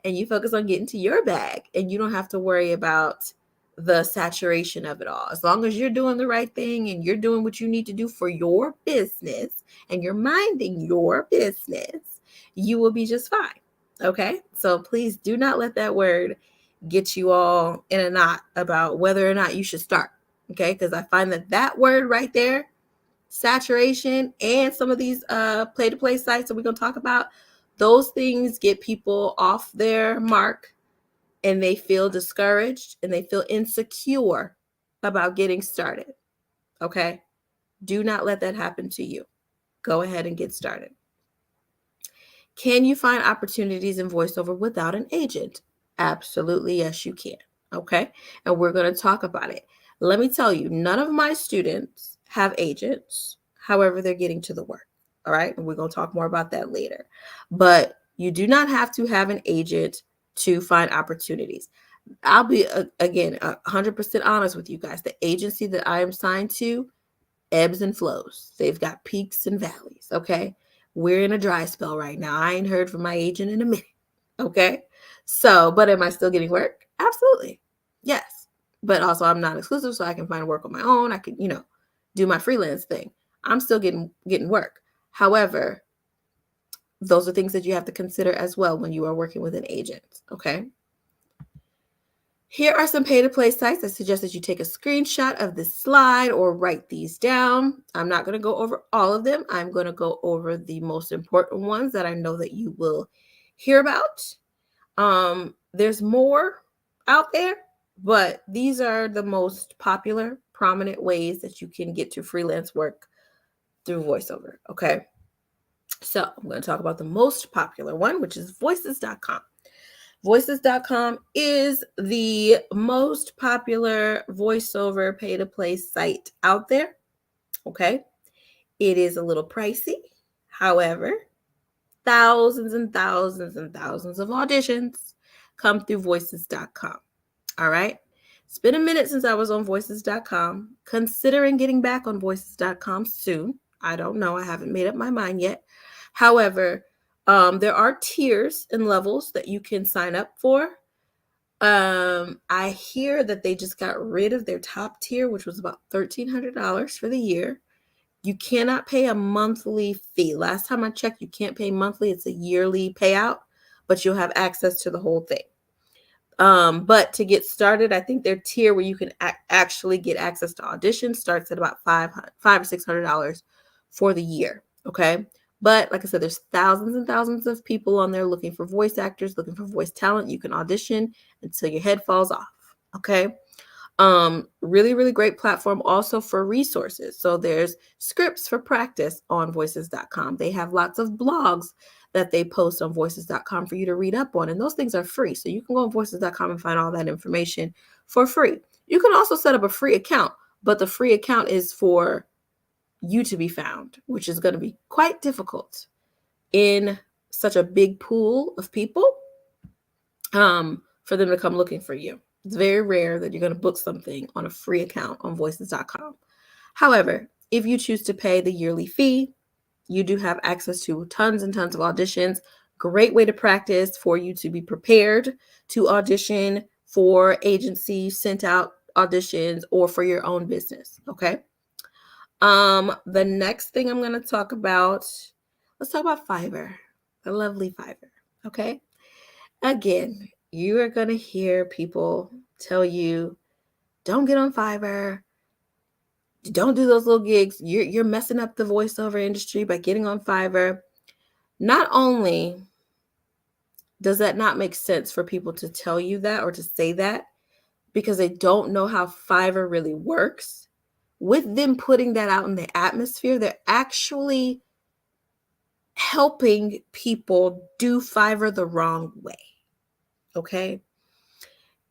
and you focus on getting to your bag, and you don't have to worry about the saturation of it all. As long as you're doing the right thing and you're doing what you need to do for your business and you're minding your business, you will be just fine. Okay? So please do not let that word get you all in a knot about whether or not you should start. Okay? Because I find that word right there, saturation, and some of these play-to-play sites that we're going to talk about, those things get people off their mark and they feel discouraged and they feel insecure about getting started. Okay? Do not let that happen to you. Go ahead and get started. Can you find opportunities in voiceover without an agent? Absolutely, yes, you can. Okay? And we're going to talk about it. Let me tell you, none of my students have agents. However, they're getting to the work. All right? And we're going to talk more about that later. But you do not have to have an agent to find opportunities. I'll be, again, 100% honest with you guys. The agency that I am signed to ebbs and flows. They've got peaks and valleys. Okay? We're in a dry spell right now. I ain't heard from my agent in a minute. Okay? So, but am I still getting work? Absolutely. Yes. But also I'm not exclusive, so I can find work on my own. I can, do my freelance thing. I'm still getting work. However, those are things that you have to consider as well when you are working with an agent. Okay? Here are some pay-to-play sites. I suggest that you take a screenshot of this slide or write these down. I'm not going to go over all of them. I'm going to go over the most important ones that I know that you will hear about. There's more out there, but these are the most popular, prominent ways that you can get to freelance work through voiceover. Okay. So I'm going to talk about the most popular one, which is voices.com. Voices.com is the most popular voiceover pay-to-play site out there. Okay. It is a little pricey. However, thousands and thousands and thousands of auditions come through voices.com. All right. It's been a minute since I was on voices.com. Considering getting back on voices.com soon. I don't know. I haven't made up my mind yet. However, there are tiers and levels that you can sign up for. I hear that they just got rid of their top tier, which was about $1,300 for the year. You cannot pay a monthly fee. Last time I checked, you can't pay monthly. It's a yearly payout. but you'll have access to the whole thing. But to get started, I think their tier where you can actually get access to auditions starts at about $500 or $600 for the year. Okay. But like I said, there's thousands and thousands of people on there looking for voice actors, looking for voice talent. You can audition until your head falls off. Okay. Really, really great platform also for resources. So there's scripts for practice on voices.com. They have lots of blogs that they post on voices.com for you to read up on. And those things are free. So you can go on voices.com and find all that information for free. You can also set up a free account, but the free account is for you to be found, which is going to be quite difficult in such a big pool of people for them to come looking for you. It's very rare that you're going to book something on a free account on voices.com. However, if you choose to pay the yearly fee, you do have access to tons and tons of auditions. Great way to practice for you to be prepared to audition for agencies, sent out auditions, or for your own business. Okay. The next thing I'm going to talk about, let's talk about Fiverr, the lovely Fiverr. Okay. Again, you are going to hear people tell you, don't get on Fiverr. Don't do those little gigs. You're messing up the voiceover industry by getting on Fiverr. Not only does that not make sense for people to tell you that or to say that because they don't know how Fiverr really works, with them putting that out in the atmosphere, they're actually helping people do Fiverr the wrong way. Okay?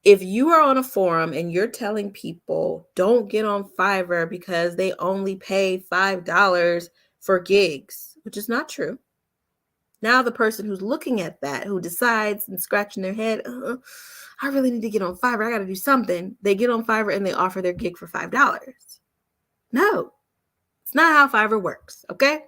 If you are on a forum and you're telling people don't get on Fiverr because they only pay $5 for gigs, which is not true. Now the person who's looking at that, who decides and scratching their head, I really need to get on Fiverr, I got to do something. They get on Fiverr and they offer their gig for $5. No, it's not how Fiverr works, okay?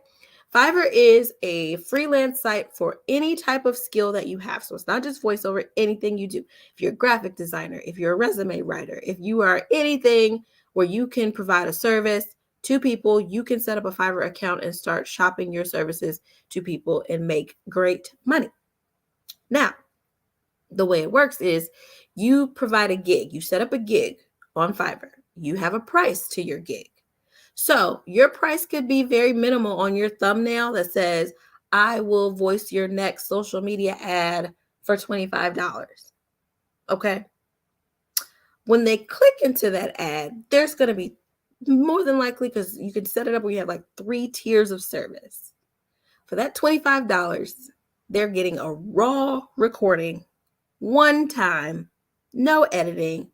Fiverr is a freelance site for any type of skill that you have. So it's not just voiceover, anything you do. If you're a graphic designer, if you're a resume writer, if you are anything where you can provide a service to people, you can set up a Fiverr account and start shopping your services to people and make great money. Now, the way it works is you provide a gig. You set up a gig on Fiverr. You have a price to your gig. So your price could be very minimal on your thumbnail that says, I will voice your next social media ad for $25. Okay. When they click into that ad, there's going to be more than likely, because you can set it up where you have like 3 tiers of service. For that $25, they're getting a raw recording, one time, no editing,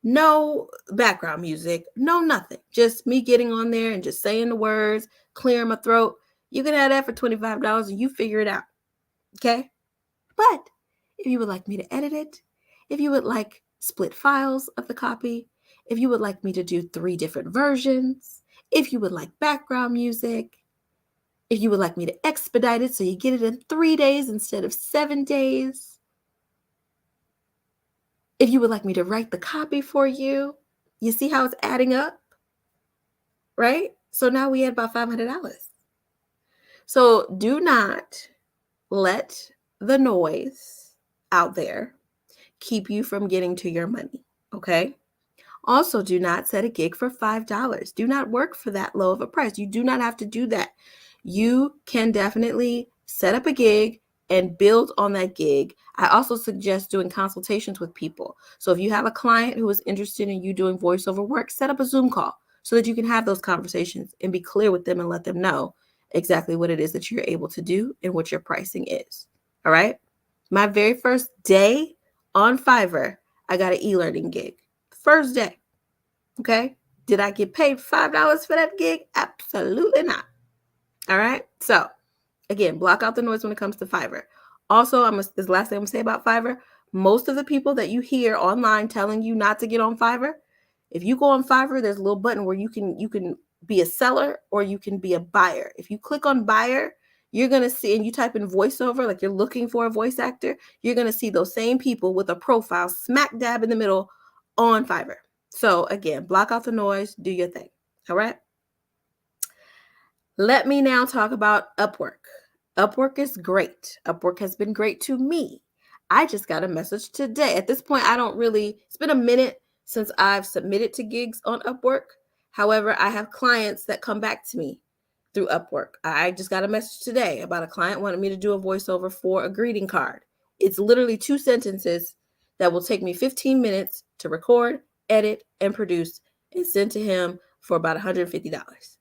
no background music, no nothing. Just me getting on there and just saying the words, clearing my throat. You can have that for $25 and you figure it out. Okay? But if you would like me to edit it, if you would like split files of the copy, if you would like me to do 3 different versions, if you would like background music, if you would like me to expedite it so you get it in 3 days instead of 7 days, if you would like me to write the copy for you, you see how it's adding up, right? So now we had about $500. So do not let the noise out there keep you from getting to your money, okay? Also, do not set a gig for $5. Do not work for that low of a price. You do not have to do that. You can definitely set up a gig and build on that gig. I also suggest doing consultations with people. So if you have a client who is interested in you doing voiceover work, set up a Zoom call so that you can have those conversations and be clear with them and let them know exactly what it is that you're able to do and what your pricing is. All right. My very first day on Fiverr, I got an e-learning gig. First day. Okay. Did I get paid $5 for that gig? Absolutely not. All right. So again, block out the noise when it comes to Fiverr. Also, this is the last thing I'm going to say about Fiverr. Most of the people that you hear online telling you not to get on Fiverr, if you go on Fiverr, there's a little button where you can be a seller or you can be a buyer. If you click on buyer, you're going to see, and you type in voiceover, like you're looking for a voice actor, you're going to see those same people with a profile smack dab in the middle on Fiverr. So again, block out the noise, do your thing. All right. Let me now talk about Upwork. Upwork is great. Upwork has been great to me. I just got a message today. At this point, it's been a minute since I've submitted to gigs on Upwork. However, I have clients that come back to me through Upwork. I just got a message today about a client wanted me to do a voiceover for a greeting card. It's literally 2 sentences that will take me 15 minutes to record, edit, and produce and send to him for about $150.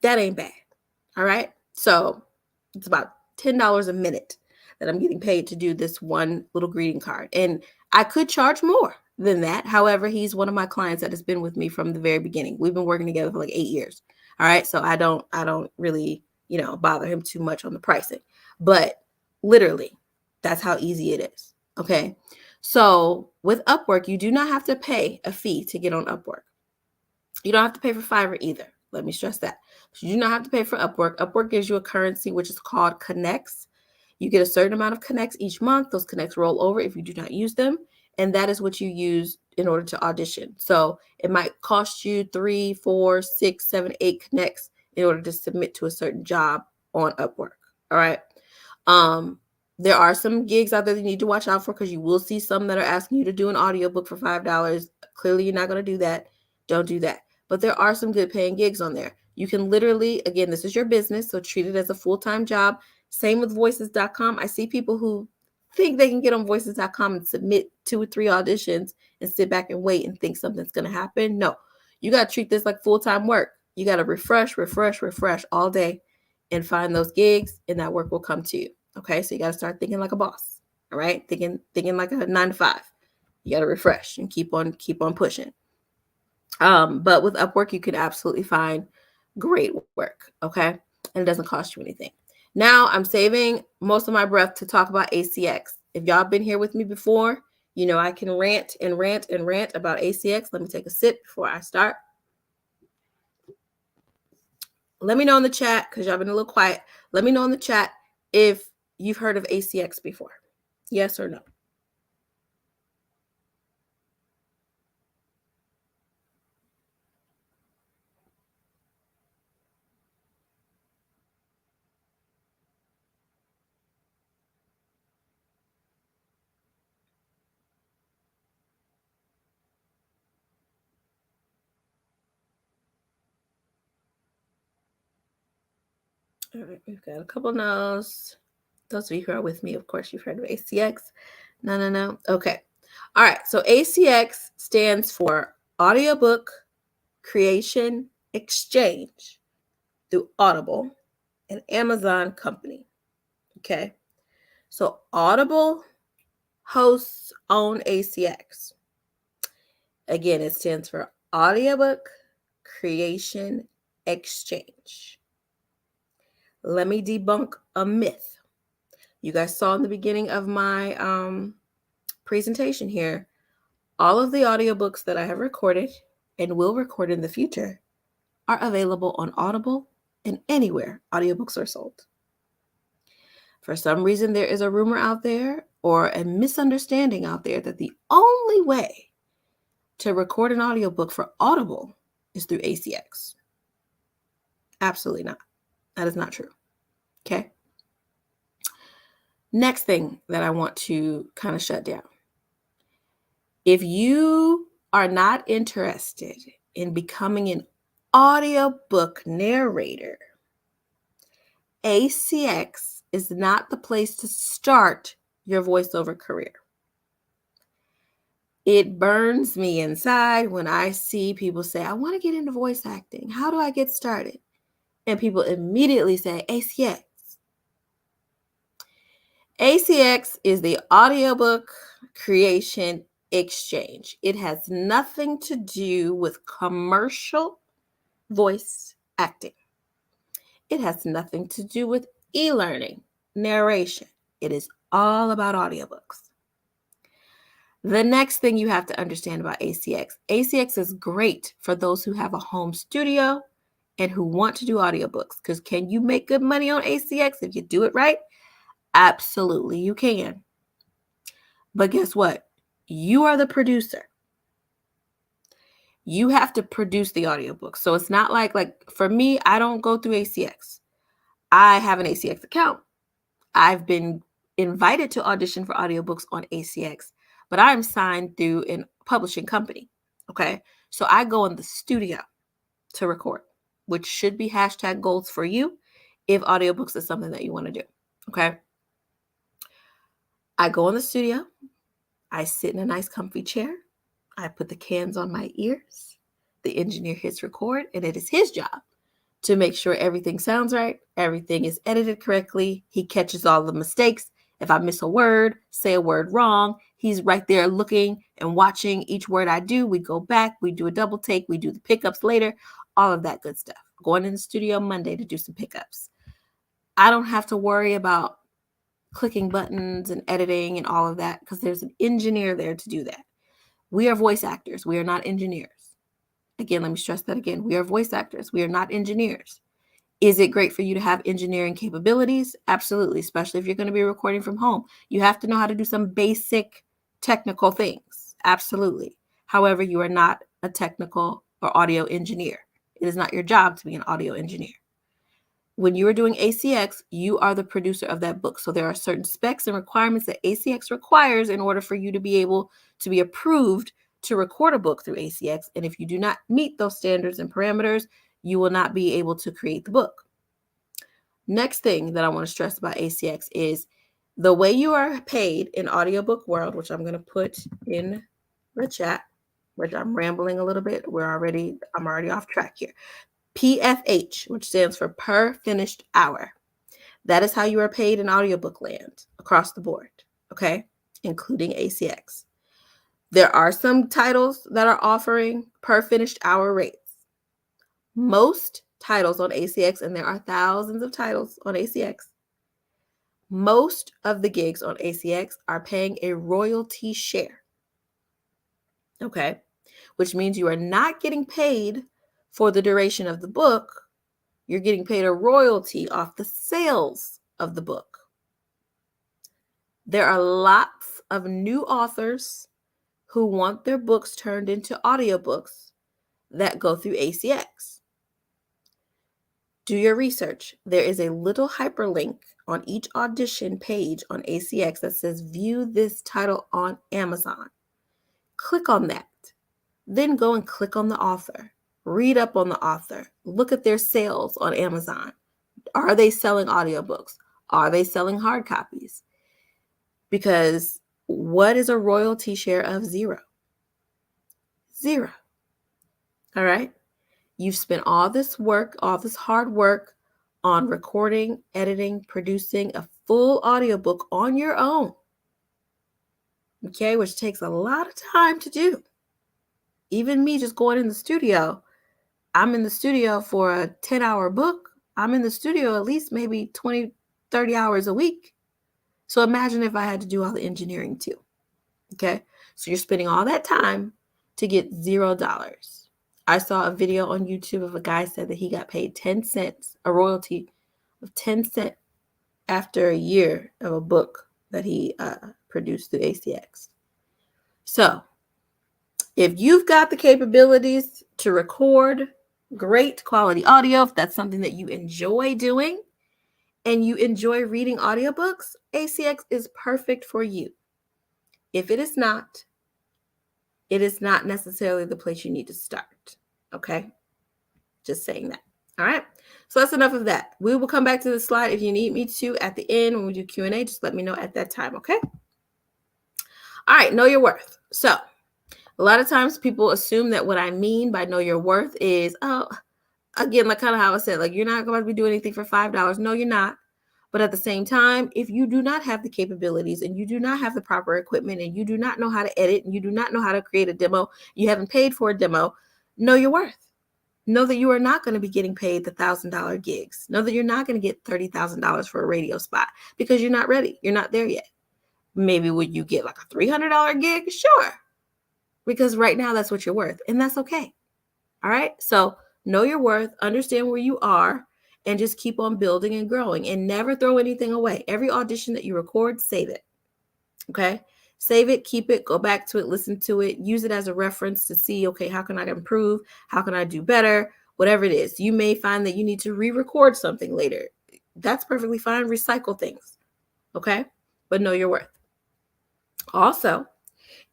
That ain't bad. All right. So it's about $10 a minute that I'm getting paid to do this one little greeting card. And I could charge more than that. However, he's one of my clients that has been with me from the very beginning. We've been working together for like 8 years. All right. So I don't really, bother him too much on the pricing. But literally, that's how easy it is. Okay. So with Upwork, you do not have to pay a fee to get on Upwork. You don't have to pay for Fiverr either. Let me stress that. So you do not have to pay for Upwork. Upwork gives you a currency which is called connects. You get a certain amount of connects each month. Those connects roll over if you do not use them. And that is what you use in order to audition. So it might cost you 3, 4, 6, 7, 8 connects in order to submit to a certain job on Upwork. All right. There are some gigs out there that you need to watch out for because you will see some that are asking you to do an audiobook for $5. Clearly, you're not going to do that. Don't do that. But there are some good paying gigs on there. You can literally, again, this is your business, so treat it as a full-time job. Same with voices.com. I see people who think they can get on voices.com and submit 2 or 3 auditions and sit back and wait and think something's going to happen. No, you got to treat this like full-time work. You got to refresh all day and find those gigs, and that work will come to you. Okay, so you got to start thinking like a boss. All right, thinking like a 9 to 5. You got to refresh and keep on pushing. But with Upwork, you can absolutely find great work. Okay, and it doesn't cost you anything. Now I'm saving most of my breath to talk about ACX. If y'all been here with me before, I can rant about ACX. Let me take a sip before I start. Let me know in the chat, because y'all been a little quiet. Let me know in the chat if you've heard of ACX before. Yes or no? All right, we've got a couple no's. Those of you who are with me, of course, you've heard of ACX. No. Okay. All right. So ACX stands for Audiobook Creation Exchange through Audible, an Amazon company. Okay. So Audible hosts own ACX. Again, it stands for Audiobook Creation Exchange. Let me debunk a myth. You guys saw in the beginning of my presentation here, all of the audiobooks that I have recorded and will record in the future are available on Audible and anywhere audiobooks are sold. For some reason, there is a rumor out there or a misunderstanding out there that the only way to record an audiobook for Audible is through ACX. Absolutely not. That is not true. Okay. Next thing that I want to kind of shut down. If you are not interested in becoming an audiobook narrator, ACX is not the place to start your voiceover career. It burns me inside when I see people say, I want to get into voice acting. How do I get started? And people immediately say, ACX. ACX is the Audiobook Creation Exchange. It has nothing to do with commercial voice acting. It has nothing to do with e-learning, narration. It is all about audiobooks. The next thing you have to understand about ACX, ACX is great for those who have a home studio and who want to do audiobooks. Because can you make good money on ACX if you do it right? Absolutely, you can. But guess what? You are the producer. You have to produce the audiobook. So it's not like for me, I don't go through ACX. I have an ACX account. I've been invited to audition for audiobooks on ACX, but I'm signed through a publishing company. Okay. So I go in the studio to record, which should be hashtag goals for you if audiobooks is something that you want to do. Okay. I go in the studio. I sit in a nice comfy chair. I put the cans on my ears. The engineer hits record, and it is his job to make sure everything sounds right, everything is edited correctly. He catches all the mistakes. If I miss a word, say a word wrong, he's right there looking and watching each word I do. We go back, we do a double take, we do the pickups later, all of that good stuff. Going in the studio Monday to do some pickups. I don't have to worry about clicking buttons and editing and all of that because there's an engineer there to do that. We are voice actors. We are not engineers. Again, let me stress that again. We are voice actors. We are not engineers. Is it great for you to have engineering capabilities? Absolutely, especially if you're going to be recording from home. You have to know how to do some basic technical things. Absolutely. However, you are not a technical or audio engineer. It is not your job to be an audio engineer. When you are doing ACX, you are the producer of that book. So there are certain specs and requirements that ACX requires in order for you to be able to be approved to record a book through ACX. And if you do not meet those standards and parameters, you will not be able to create the book. Next thing that I want to stress about ACX is the way you are paid in audiobook world, which I'm going to put in the chat, which I'm rambling a little bit. I'm already off track here. PFH, which stands for per finished hour. That is how you are paid in audiobook land across the board, okay? Including ACX. There are some titles that are offering per finished hour rates. Most titles on ACX, and there are thousands of titles on ACX, most of the gigs on ACX are paying a royalty share, okay? Which means you are not getting paid for the duration of the book. You're getting paid a royalty off the sales of the book. There are lots of new authors who want their books turned into audiobooks that go through ACX. Do your research. There is a little hyperlink on each audition page on ACX that says view this title on Amazon. Click on that. Then go and click on the author. Read up on the author. Look at their sales on Amazon. Are they selling audiobooks? Are they selling hard copies? Because what is a royalty share of? Zero. Zero. All right? You've spent all this work, all this hard work on recording, editing, producing a full audiobook on your own. Okay? Which takes a lot of time to do. Even me just going in the studio, I'm in the studio for a 10-hour book. I'm in the studio at least maybe 20, 30 hours a week. So imagine if I had to do all the engineering too. Okay. So you're spending all that time to get $0. I saw a video on YouTube of a guy said that he got paid 10 cents, a royalty of 10 cents after a year of a book that he produced through ACX. So if you've got the capabilities to record great quality audio, if that's something that you enjoy doing and you enjoy reading audiobooks, ACX is perfect for you. If it is not necessarily the place you need to start. Okay? Just saying that. All right? So that's enough of that. We will come back to the slide if you need me to at the end when we do Q&A. Just let me know at that time, okay? All right, know your worth. So a lot of times people assume that what I mean by know your worth is, again, like kind of how I said, like you're not going to be doing anything for $5. No, you're not. But at the same time, if you do not have the capabilities and you do not have the proper equipment and you do not know how to edit and you do not know how to create a demo, you haven't paid for a demo, know your worth. Know that you are not going to be getting paid the $1,000 gigs. Know that you're not going to get $30,000 for a radio spot because you're not ready. You're not there yet. Maybe would you get like a $300 gig? Sure. Because right now that's what you're worth and that's okay. All right. So know your worth, understand where you are, and just keep on building and growing and never throw anything away. Every audition that you record, save it. Okay. Save it, keep it, go back to it, listen to it, use it as a reference to see, okay, how can I improve? How can I do better? Whatever it is. You may find that you need to re-record something later. That's perfectly fine. Recycle things. okay? But know your worth. Also,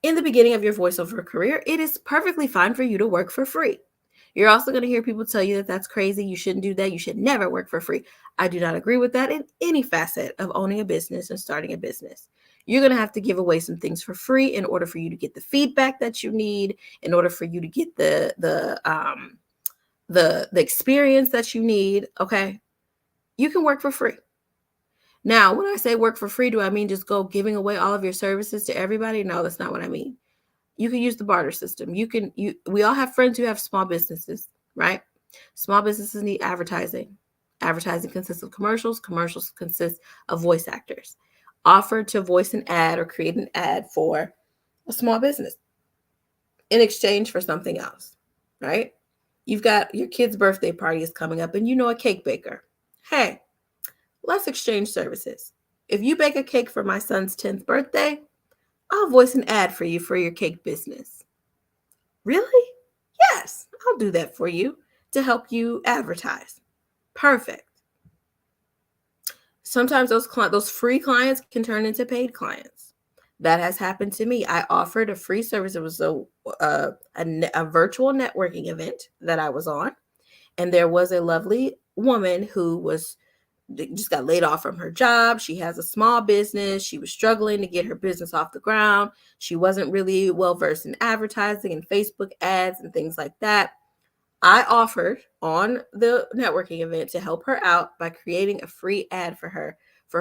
in the beginning of your voiceover career, it is perfectly fine for you to work for free. You're also going to hear people tell you that that's crazy. You shouldn't do that. You should never work for free. I do not agree with that in any facet of owning a business and starting a business. You're going to have to give away some things for free in order for you to get the feedback that you need, in order for you to get the experience that you need. Okay, you can work for free. Now, when I say work for free, do I mean just go giving away all of your services to everybody? No, that's not what I mean. You can use the barter system. We all have friends who have small businesses, right? Small businesses need advertising. Advertising consists of commercials. Commercials consist of voice actors. Offer to voice an ad or create an ad for a small business in exchange for something else, right? You've got your kid's birthday party is coming up and you know a cake baker. Hey, let's exchange services. If you bake a cake for my son's 10th birthday, I'll voice an ad for you for your cake business. Really? Yes, I'll do that for you to help you advertise. Perfect. Sometimes those free clients can turn into paid clients. That has happened to me. I offered a free service. It was a virtual networking event that I was on, and there was a lovely woman who just got laid off from her job. She has a small business. She was struggling to get her business off the ground. She wasn't really well versed in advertising and Facebook ads and things like that. I offered on the networking event to help her out by creating a free ad for her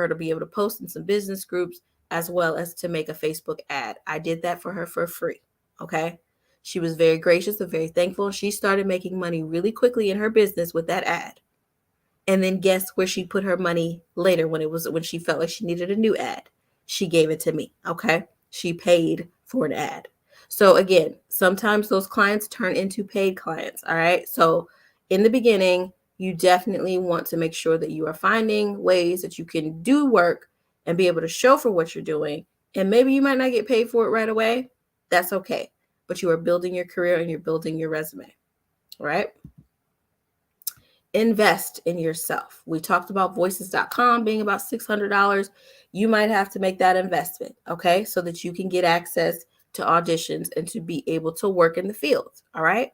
to be able to post in some business groups as well as to make a Facebook ad. I did that for her for free. Okay. She was very gracious and very thankful. She started making money really quickly in her business with that ad. And then guess where she put her money later when she felt like she needed a new ad? She gave it to me. Okay. She paid for an ad. So again, sometimes those clients turn into paid clients. All right. So in the beginning, you definitely want to make sure that you are finding ways that you can do work and be able to show for what you're doing. And maybe you might not get paid for it right away. That's okay. But you are building your career and you're building your resume. All right. Invest in yourself. We talked about voices.com being about $600. You might have to make that investment, okay, so that you can get access to auditions and to be able to work in the field. All right.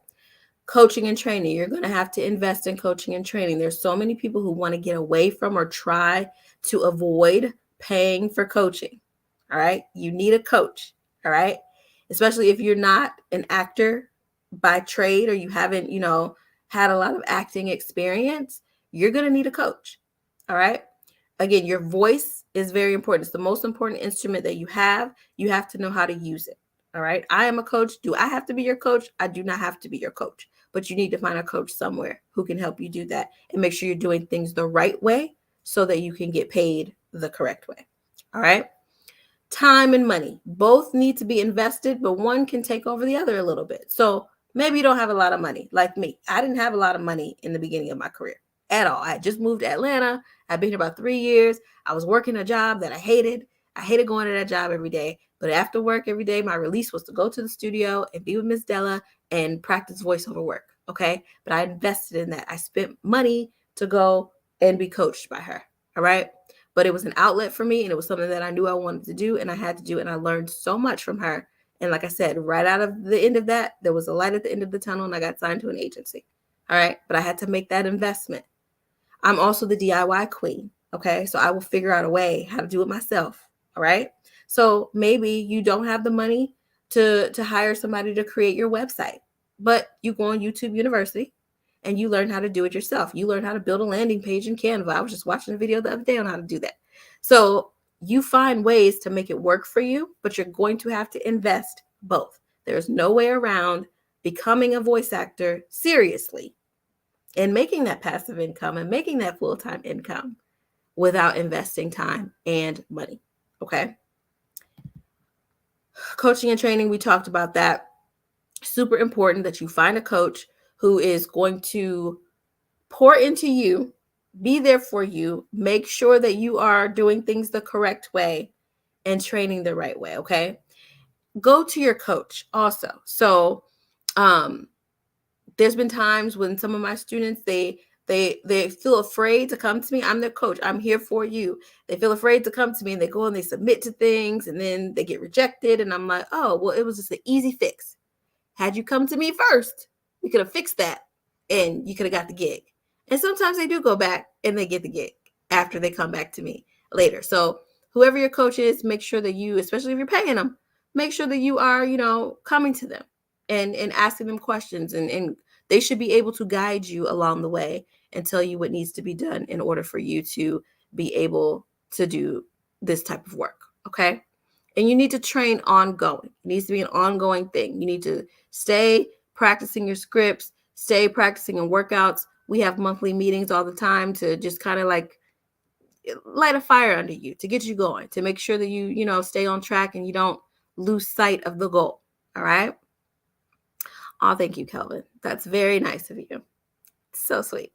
Coaching and training. You're going to have to invest in coaching and training. There's so many people who want to get away from or try to avoid paying for coaching. All right. You need a coach. All right. Especially if you're not an actor by trade or you haven't, had a lot of acting experience, you're going to need a coach. All right. Again, your voice is very important. It's the most important instrument that you have. You have to know how to use it. All right. I am a coach. Do I have to be your coach? I do not have to be your coach, but you need to find a coach somewhere who can help you do that and make sure you're doing things the right way so that you can get paid the correct way. All right. Time and money both need to be invested, but one can take over the other a little bit. So maybe you don't have a lot of money like me. I didn't have a lot of money in the beginning of my career at all. I just moved to Atlanta. I've been here about 3 years. I was working a job that I hated. I hated going to that job every day. But after work every day, my release was to go to the studio and be with Miss Della and practice voiceover work. Okay. But I invested in that. I spent money to go and be coached by her. All right. But it was an outlet for me and it was something that I knew I wanted to do and I had to do. And I learned so much from her. And like I said, right out of the end of that, there was a light at the end of the tunnel and I got signed to an agency. All right. But I had to make that investment. I'm also the DIY queen. Okay. So I will figure out a way how to do it myself. All right. So maybe you don't have the money to hire somebody to create your website, but you go on YouTube University and you learn how to do it yourself. You learn how to build a landing page in Canva. I was just watching a video the other day on how to do that. So you find ways to make it work for you, but you're going to have to invest both. There's no way around becoming a voice actor seriously and making that passive income and making that full-time income without investing time and money. Okay. Coaching and training, we talked about that. Super important that you find a coach who is going to pour into you, be there for you, make sure that you are doing things the correct way and training the right way. Okay. Go to your coach also. So, there's been times when some of my students, they They feel afraid to come to me. I'm their coach. I'm here for you. They feel afraid to come to me, and they go and they submit to things, and then they get rejected. And I'm like, oh, well, it was just an easy fix. Had you come to me first, we could have fixed that, and you could have got the gig. And sometimes they do go back and they get the gig after they come back to me later. So whoever your coach is, make sure that you, especially if you're paying them, make sure that you are, coming to them and asking them questions, and they should be able to guide you along the way and tell you what needs to be done in order for you to be able to do this type of work. Okay. And you need to train ongoing. It needs to be an ongoing thing. You need to stay practicing your scripts, stay practicing in workouts. We have monthly meetings all the time to just kind of like light a fire under you, to get you going, to make sure that you stay on track and you don't lose sight of the goal. All right. Oh, thank you, Kelvin. That's very nice of you. So sweet.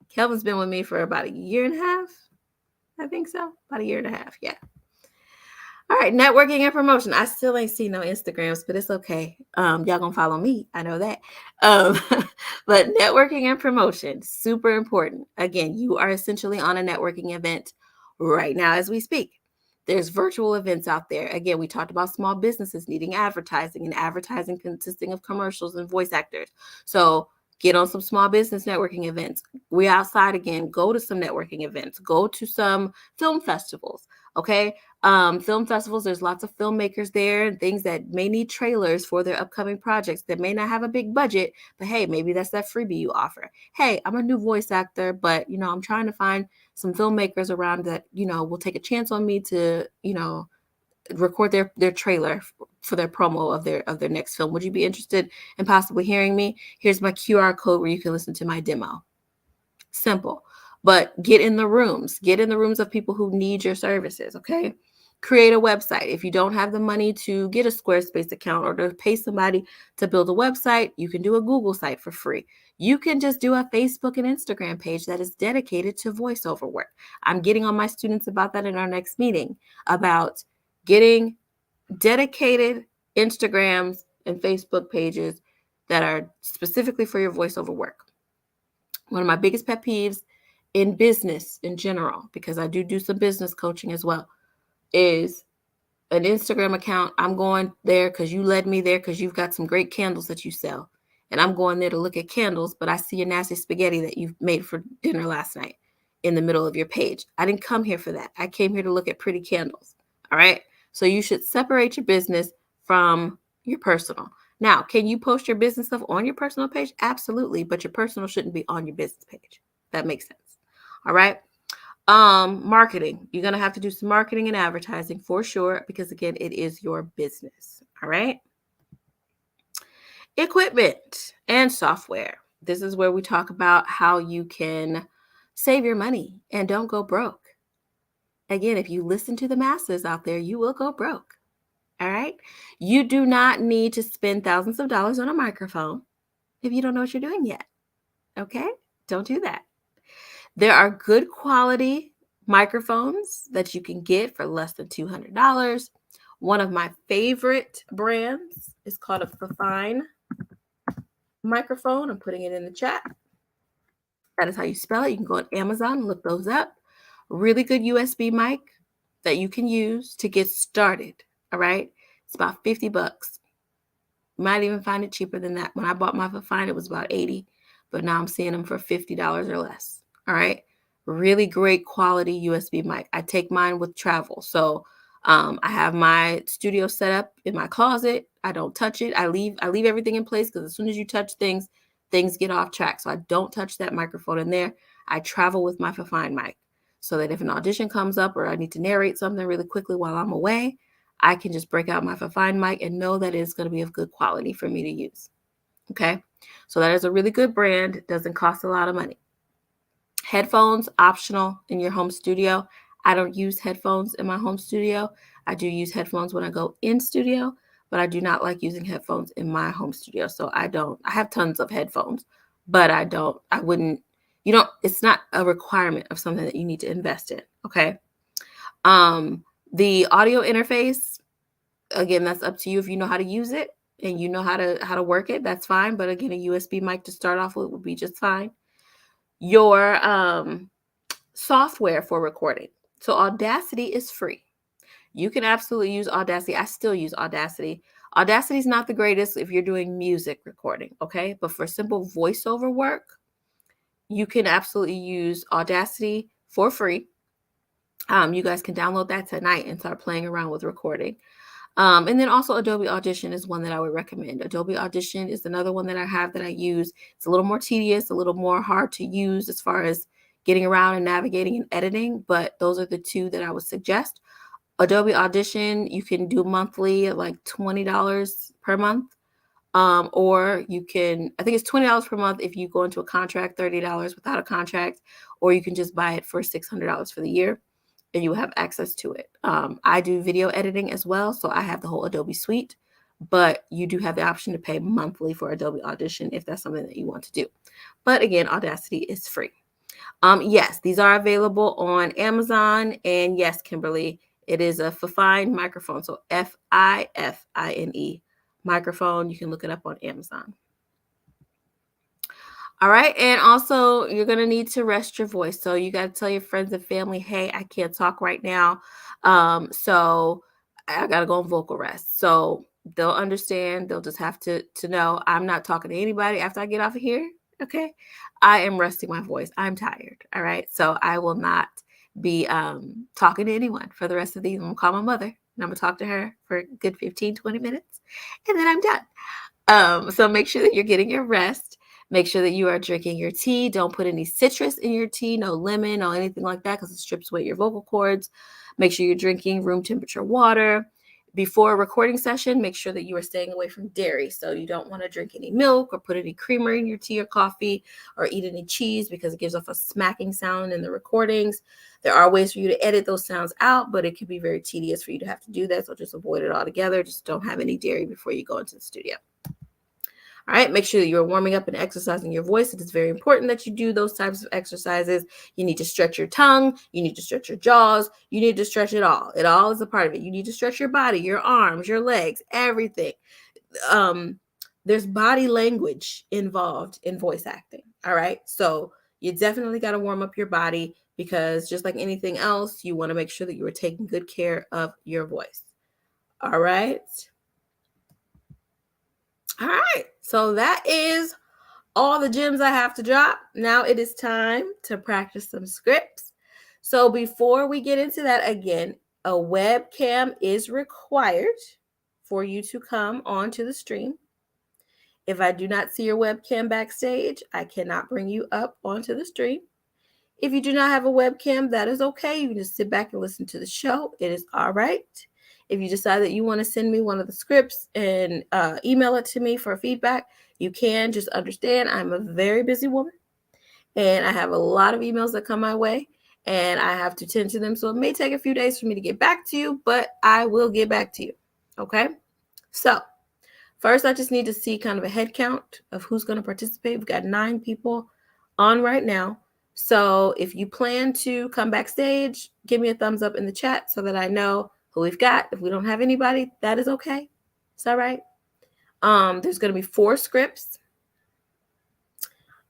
Kelvin's been with me for about a year and a half. I think so. About a year and a half. Yeah. All right. Networking and promotion. I still ain't seen no Instagrams, but it's okay. Y'all gonna follow me. I know that. Um, but networking and promotion, super important. Again, you are essentially on a networking event right now as we speak. There's virtual events out there. Again, we talked about small businesses needing advertising, and advertising consisting of commercials and voice actors. So get on some small business networking events. We outside again, go to some networking events, go to some film festivals. Okay. Film festivals, there's lots of filmmakers there and things that may need trailers for their upcoming projects that may not have a big budget, but hey, maybe that's that freebie you offer. Hey, I'm a new voice actor, but I'm trying to find some filmmakers around that, will take a chance on me to, record their trailer for their promo of their next film. Would you be interested in possibly hearing me? Here's my QR code where you can listen to my demo. Simple. But get in the rooms of people who need your services. Okay. Create a website. If you don't have the money to get a Squarespace account or to pay somebody to build a website, you can do a Google site for free. You can just do a Facebook and Instagram page that is dedicated to voiceover work. I'm getting on my students about that in our next meeting, about getting dedicated Instagrams and Facebook pages that are specifically for your voiceover work. One of my biggest pet peeves in business in general, because I do some business coaching as well, is an Instagram account. I'm going there because you led me there because you've got some great candles that you sell. And I'm going there to look at candles, but I see your nasty spaghetti that you've made for dinner last night in the middle of your page. I didn't come here for that. I came here to look at pretty candles. All right. So you should separate your business from your personal. Now, can you post your business stuff on your personal page? Absolutely. But your personal shouldn't be on your business page. That makes sense. All right. Marketing. You're going to have to do some marketing and advertising for sure, because again, it is your business. All right. Equipment and software. This is where we talk about how you can save your money and don't go broke. Again, if you listen to the masses out there, you will go broke. All right. You do not need to spend thousands of dollars on a microphone if you don't know what you're doing yet. Okay. Don't do that. There are good quality microphones that you can get for less than $200. One of my favorite brands is called a Fifine microphone. I'm putting it in the chat. That is how you spell it. You can go on Amazon and look those up. Really good USB mic that you can use to get started. All right. It's about $50. You might even find it cheaper than that. When I bought my Fifine, it was about $80, but now I'm seeing them for $50 or less. All right. Really great quality USB mic. I take mine with travel. So I have my studio set up in my closet. I don't touch it. I leave everything in place, because as soon as you touch things get off track. So I don't touch that microphone in there. I travel with my Fifine mic, so that if an audition comes up or I need to narrate something really quickly while I'm away, I can just break out my Fifine mic and know that it's going to be of good quality for me to use. Okay. So that is a really good brand. It doesn't cost a lot of money. Headphones, optional in your home studio. I don't use headphones in my home studio. I do use headphones when I go in studio, but I do not like using headphones in my home studio. So I have tons of headphones, but it's not a requirement of something that you need to invest in. Okay. The audio interface, again, that's up to you. If you know how to use it and you know how to work it, that's fine. But again, a USB mic to start off with would be just fine. your software for recording. So Audacity is free. You can absolutely use Audacity. I still use Audacity. Audacity is not the greatest if you're doing music recording, okay? But for simple voiceover work, you can absolutely use Audacity for free. You guys can download that tonight and start playing around with recording. And then also Adobe Audition is one that I would recommend. Adobe Audition is another one that I have that I use. It's a little more tedious, a little more hard to use as far as getting around and navigating and editing, but those are the two that I would suggest. Adobe Audition, you can do monthly at like $20 per month. Or you can, I think it's $20 per month if you go into a contract, $30 without a contract, or you can just buy it for $600 for the year and you will have access to it. I do video editing as well, so I have the whole Adobe suite, but you do have the option to pay monthly for Adobe Audition if that's something that you want to do. But again, Audacity is free. Yes, these are available on Amazon, and yes, Kimberly, it is a Fifine microphone, so Fifine microphone. You can look it up on Amazon. All right. And also, you're going to need to rest your voice. So you got to tell your friends and family, hey, I can't talk right now. So I got to go on vocal rest. So they'll understand. They'll just have to know I'm not talking to anybody after I get off of here. Okay. I am resting my voice. I'm tired. All right. So I will not be talking to anyone for the rest of these. I'm going to call my mother and I'm going to talk to her for a good 15, 20 minutes. And then I'm done. So make sure that you're getting your rest. Make sure that you are drinking your tea. Don't put any citrus in your tea, no lemon, no anything like that, because it strips away your vocal cords. Make sure you're drinking room temperature water. Before a recording session, make sure that you are staying away from dairy. So you don't want to drink any milk or put any creamer in your tea or coffee or eat any cheese because it gives off a smacking sound in the recordings. There are ways for you to edit those sounds out, but it can be very tedious for you to have to do that. So just avoid it altogether. Just don't have any dairy before you go into the studio. All right, make sure that you're warming up and exercising your voice. It is very important that you do those types of exercises. You need to stretch your tongue. You need to stretch your jaws. You need to stretch it all. It all is a part of it. You need to stretch your body, your arms, your legs, everything. There's body language involved in voice acting. All right, so you definitely got to warm up your body because just like anything else, you want to make sure that you are taking good care of your voice. All right. All right, so that is all the gems I have to drop. Now it is time to practice some scripts. So before we get into that, again, a webcam is required for you to come onto the stream. If I do not see your webcam backstage, I cannot bring you up onto the stream. If you do not have a webcam, that is okay. You can just sit back and listen to the show. It is all right. If you decide that you want to send me one of the scripts and email it to me for feedback, you can. Just understand I'm a very busy woman and I have a lot of emails that come my way and I have to tend to them. So it may take a few days for me to get back to you, but I will get back to you. Okay. So first, I just need to see kind of a head count of who's going to participate. We've got 9 people on right now. So if you plan to come backstage, give me a thumbs up in the chat so that I know who we've got. If we don't have anybody, that is okay. It's all right. There's going to be 4 scripts.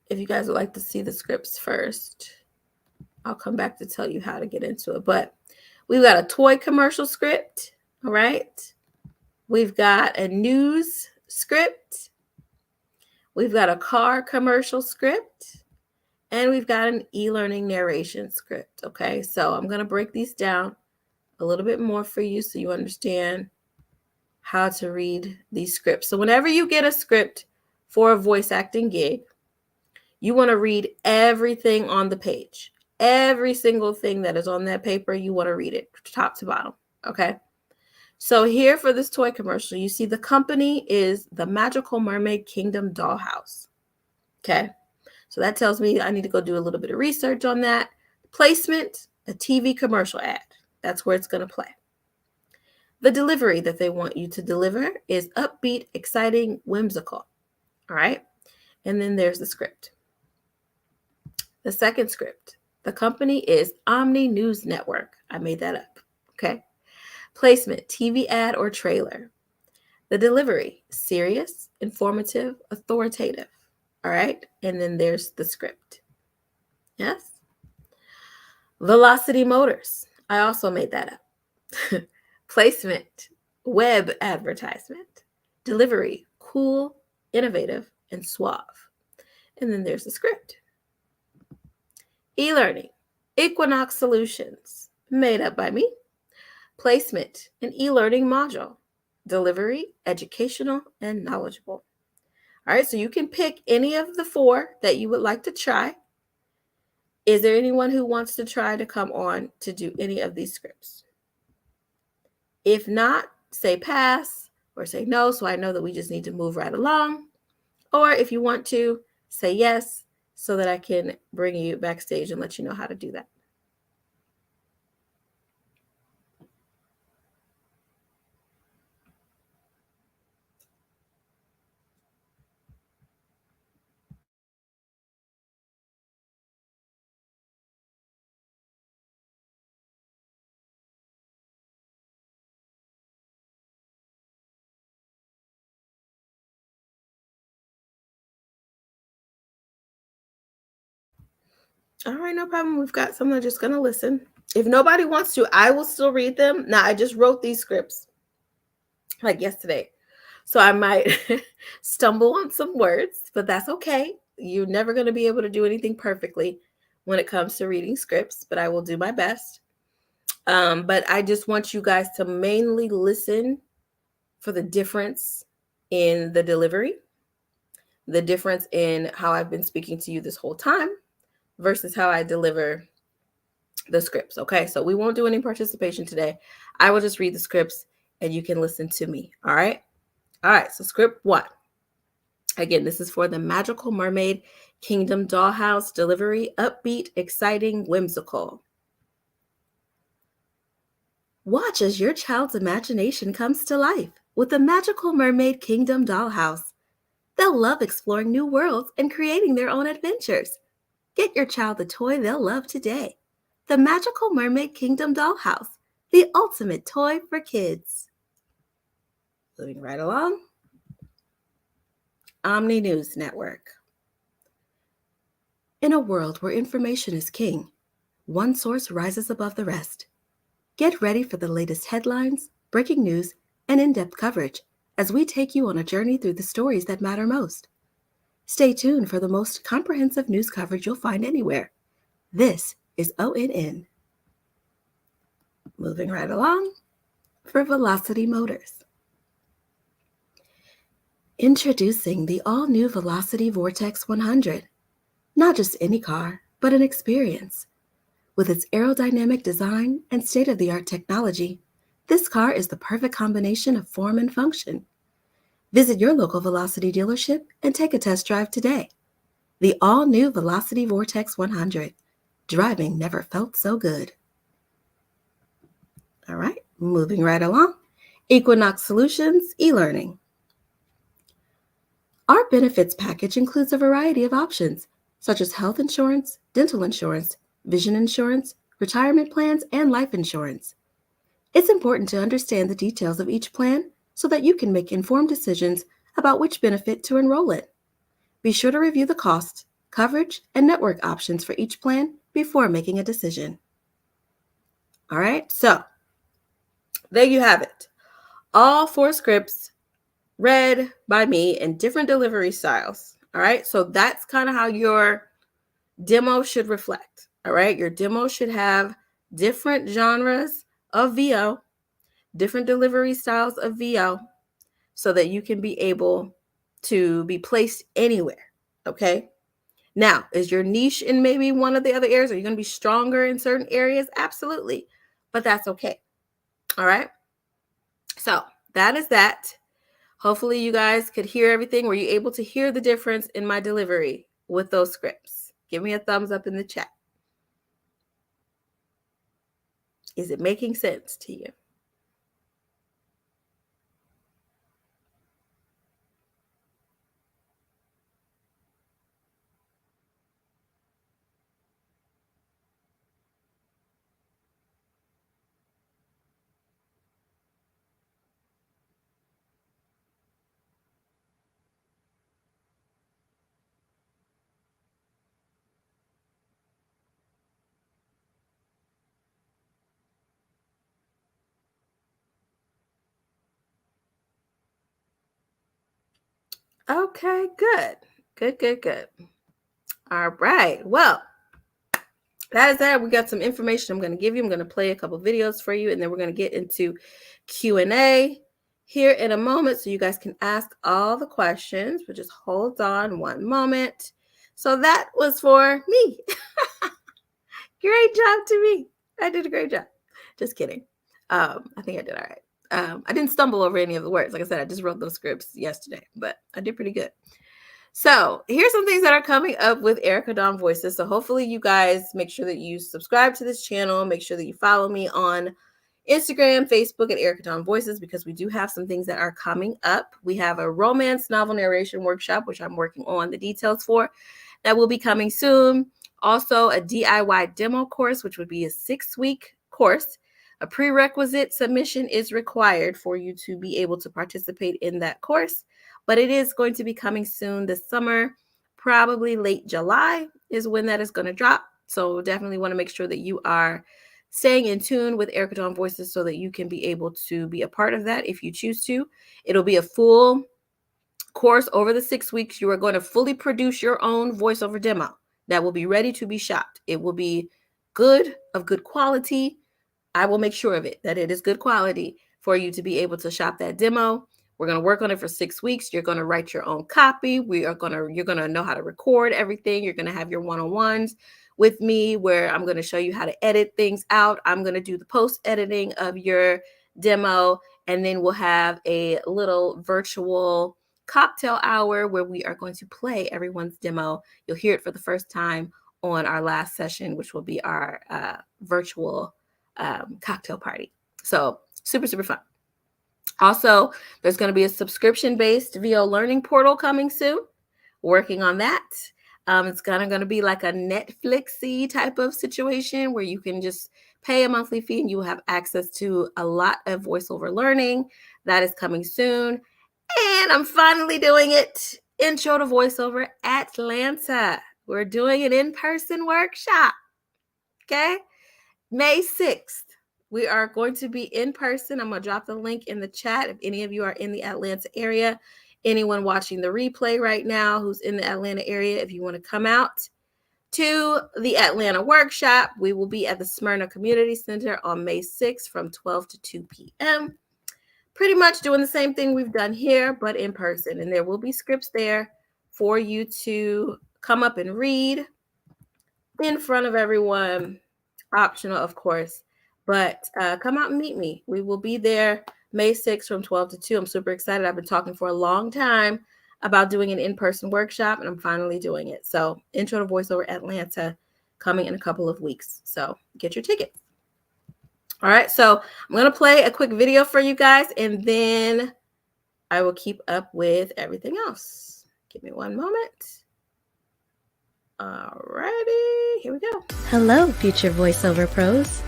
If you guys would like to see the scripts first, I'll come back to tell you how to get into it. But we've got a toy commercial script. All right. We've got a news script. We've got a car commercial script. And we've got an e-learning narration script. Okay, so I'm going to break these down a little bit more for you so you understand how to read these scripts. So whenever you get a script for a voice acting gig, you want to read everything on the page. Every single thing that is on that paper, you want to read it top to bottom. Okay. So here for this toy commercial, you see the company is the Magical Mermaid Kingdom Dollhouse. Okay. So that tells me I need to go do a little bit of research on that. Placement, a TV commercial ad. That's where it's going to play. The delivery that they want you to deliver is upbeat, exciting, whimsical. All right. And then there's the script. The second script. The company is Omni News Network. I made that up. Okay. Placement, TV ad or trailer. The delivery, serious, informative, authoritative. All right. And then there's the script. Yes. Velocity Motors. I also made that up. Placement, web advertisement, delivery, cool, innovative, and suave. And then there's the script. E-learning, Equinox Solutions, made up by me. Placement, an e-learning module. Delivery, educational and knowledgeable. All right, so you can pick any of the four that you would like to try. Is there anyone who wants to try to come on to do any of these scripts? If not, say pass or say no, so I know that we just need to move right along. Or if you want to, say yes, so that I can bring you backstage and let you know how to do that. All right, no problem. We've got some that are just going to listen. If nobody wants to, I will still read them. Now, I just wrote these scripts like yesterday. So I might stumble on some words, but that's okay. You're never going to be able to do anything perfectly when it comes to reading scripts, but I will do my best. But I just want you guys to mainly listen for the difference in the delivery, the difference in how I've been speaking to you this whole time versus how I deliver the scripts. Okay, so we won't do any participation today. I will just read the scripts and you can listen to me. All right. All right. So script one. Again, this is for the Magical Mermaid Kingdom Dollhouse delivery. Upbeat, exciting, whimsical. Watch as your child's imagination comes to life with the Magical Mermaid Kingdom Dollhouse. They'll love exploring new worlds and creating their own adventures. Get your child the toy they'll love today. The Magical Mermaid Kingdom Dollhouse, the ultimate toy for kids. Moving right along. Omni News Network. In a world where information is king, one source rises above the rest. Get ready for the latest headlines, breaking news, and in-depth coverage as we take you on a journey through the stories that matter most. Stay tuned for the most comprehensive news coverage you'll find anywhere. This is ONN. Moving right along for Velocity Motors. Introducing the all-new Velocity Vortex 100. Not just any car, but an experience. With its aerodynamic design and state-of-the-art technology, this car is the perfect combination of form and function. Visit your local Velocity dealership and take a test drive today. The all-new Velocity Vortex 100. Driving never felt so good. All right, moving right along. Equinox Solutions e-learning. Our benefits package includes a variety of options, such as health insurance, dental insurance, vision insurance, retirement plans, and life insurance. It's important to understand the details of each plan so that you can make informed decisions about which benefit to enroll in. Be sure to review the cost, coverage, and network options for each plan before making a decision. All right, so there you have it. All four scripts read by me in different delivery styles. All right, so that's kind of how your demo should reflect. All right, your demo should have different genres of VO, different delivery styles of VO, so that you can be able to be placed anywhere. Okay. Now, is your niche in maybe one of the other areas? Are you going to be stronger in certain areas? Absolutely. But that's okay. All right. So that is that. Hopefully you guys could hear everything. Were you able to hear the difference in my delivery with those scripts? Give me a thumbs up in the chat. Is it making sense to you? Okay, good. Good, good, good. All right. Well, that is that. We got some information I'm going to give you. I'm going to play a couple videos for you, and then we're going to get into Q&A here in a moment so you guys can ask all the questions. But just hold on one moment. So that was for me. Great job to me. I did a great job. Just kidding. I think I did all right. I didn't stumble over any of the words. Like I said, I just wrote those scripts yesterday, but I did pretty good. So here's some things that are coming up with Erica Dawn Voices. So hopefully you guys make sure that you subscribe to this channel. Make sure that you follow me on Instagram, Facebook at Erica Dawn Voices, because we do have some things that are coming up. We have a romance novel narration workshop, which I'm working on the details for. That will be coming soon. Also, a DIY demo course, which would be a 6-week course. A prerequisite submission is required for you to be able to participate in that course, but it is going to be coming soon this summer. Probably late July is when that is going to drop. So definitely want to make sure that you are staying in tune with Erica Dawn Voices so that you can be able to be a part of that if you choose to. It'll be a full course over the 6 weeks. You are going to fully produce your own voiceover demo that will be ready to be shot. It will be good, of good quality. I will make sure of it, that it is good quality for you to be able to shop that demo. We're going to work on it for 6 weeks. You're going to write your own copy. You're going to know how to record everything. You're going to have your one-on-ones with me where I'm going to show you how to edit things out. I'm going to do the post editing of your demo, and then we'll have a little virtual cocktail hour where we are going to play everyone's demo. You'll hear it for the first time on our last session, which will be our virtual cocktail party. So super, super fun. Also, there's going to be a subscription-based VO learning portal coming soon. Working on that. It's kind of going to be like a Netflix-y type of situation where you can just pay a monthly fee and you will have access to a lot of voiceover learning. That is coming soon. And I'm finally doing it. Intro to Voiceover Atlanta. We're doing an in-person workshop. Okay? May 6th. We are going to be in person. I'm going to drop the link in the chat if any of you are in the Atlanta area. Anyone watching the replay right now who's in the Atlanta area, if you want to come out to the Atlanta workshop, we will be at the Smyrna Community Center on May 6th from 12 to 2 p.m. Pretty much doing the same thing we've done here, but in person. And there will be scripts there for you to come up and read in front of everyone. Optional, of course, but come out and meet me. We will be there May 6th from 12 to 2. I'm super excited. I've been talking for a long time about doing an in-person workshop, and I'm finally doing it. So Intro to Voiceover Atlanta coming in a couple of weeks. So get your tickets. All right, so I'm going to play a quick video for you guys, and then I will keep up with everything else. Give me one moment. Alrighty, here we go. Hello, future voiceover pros.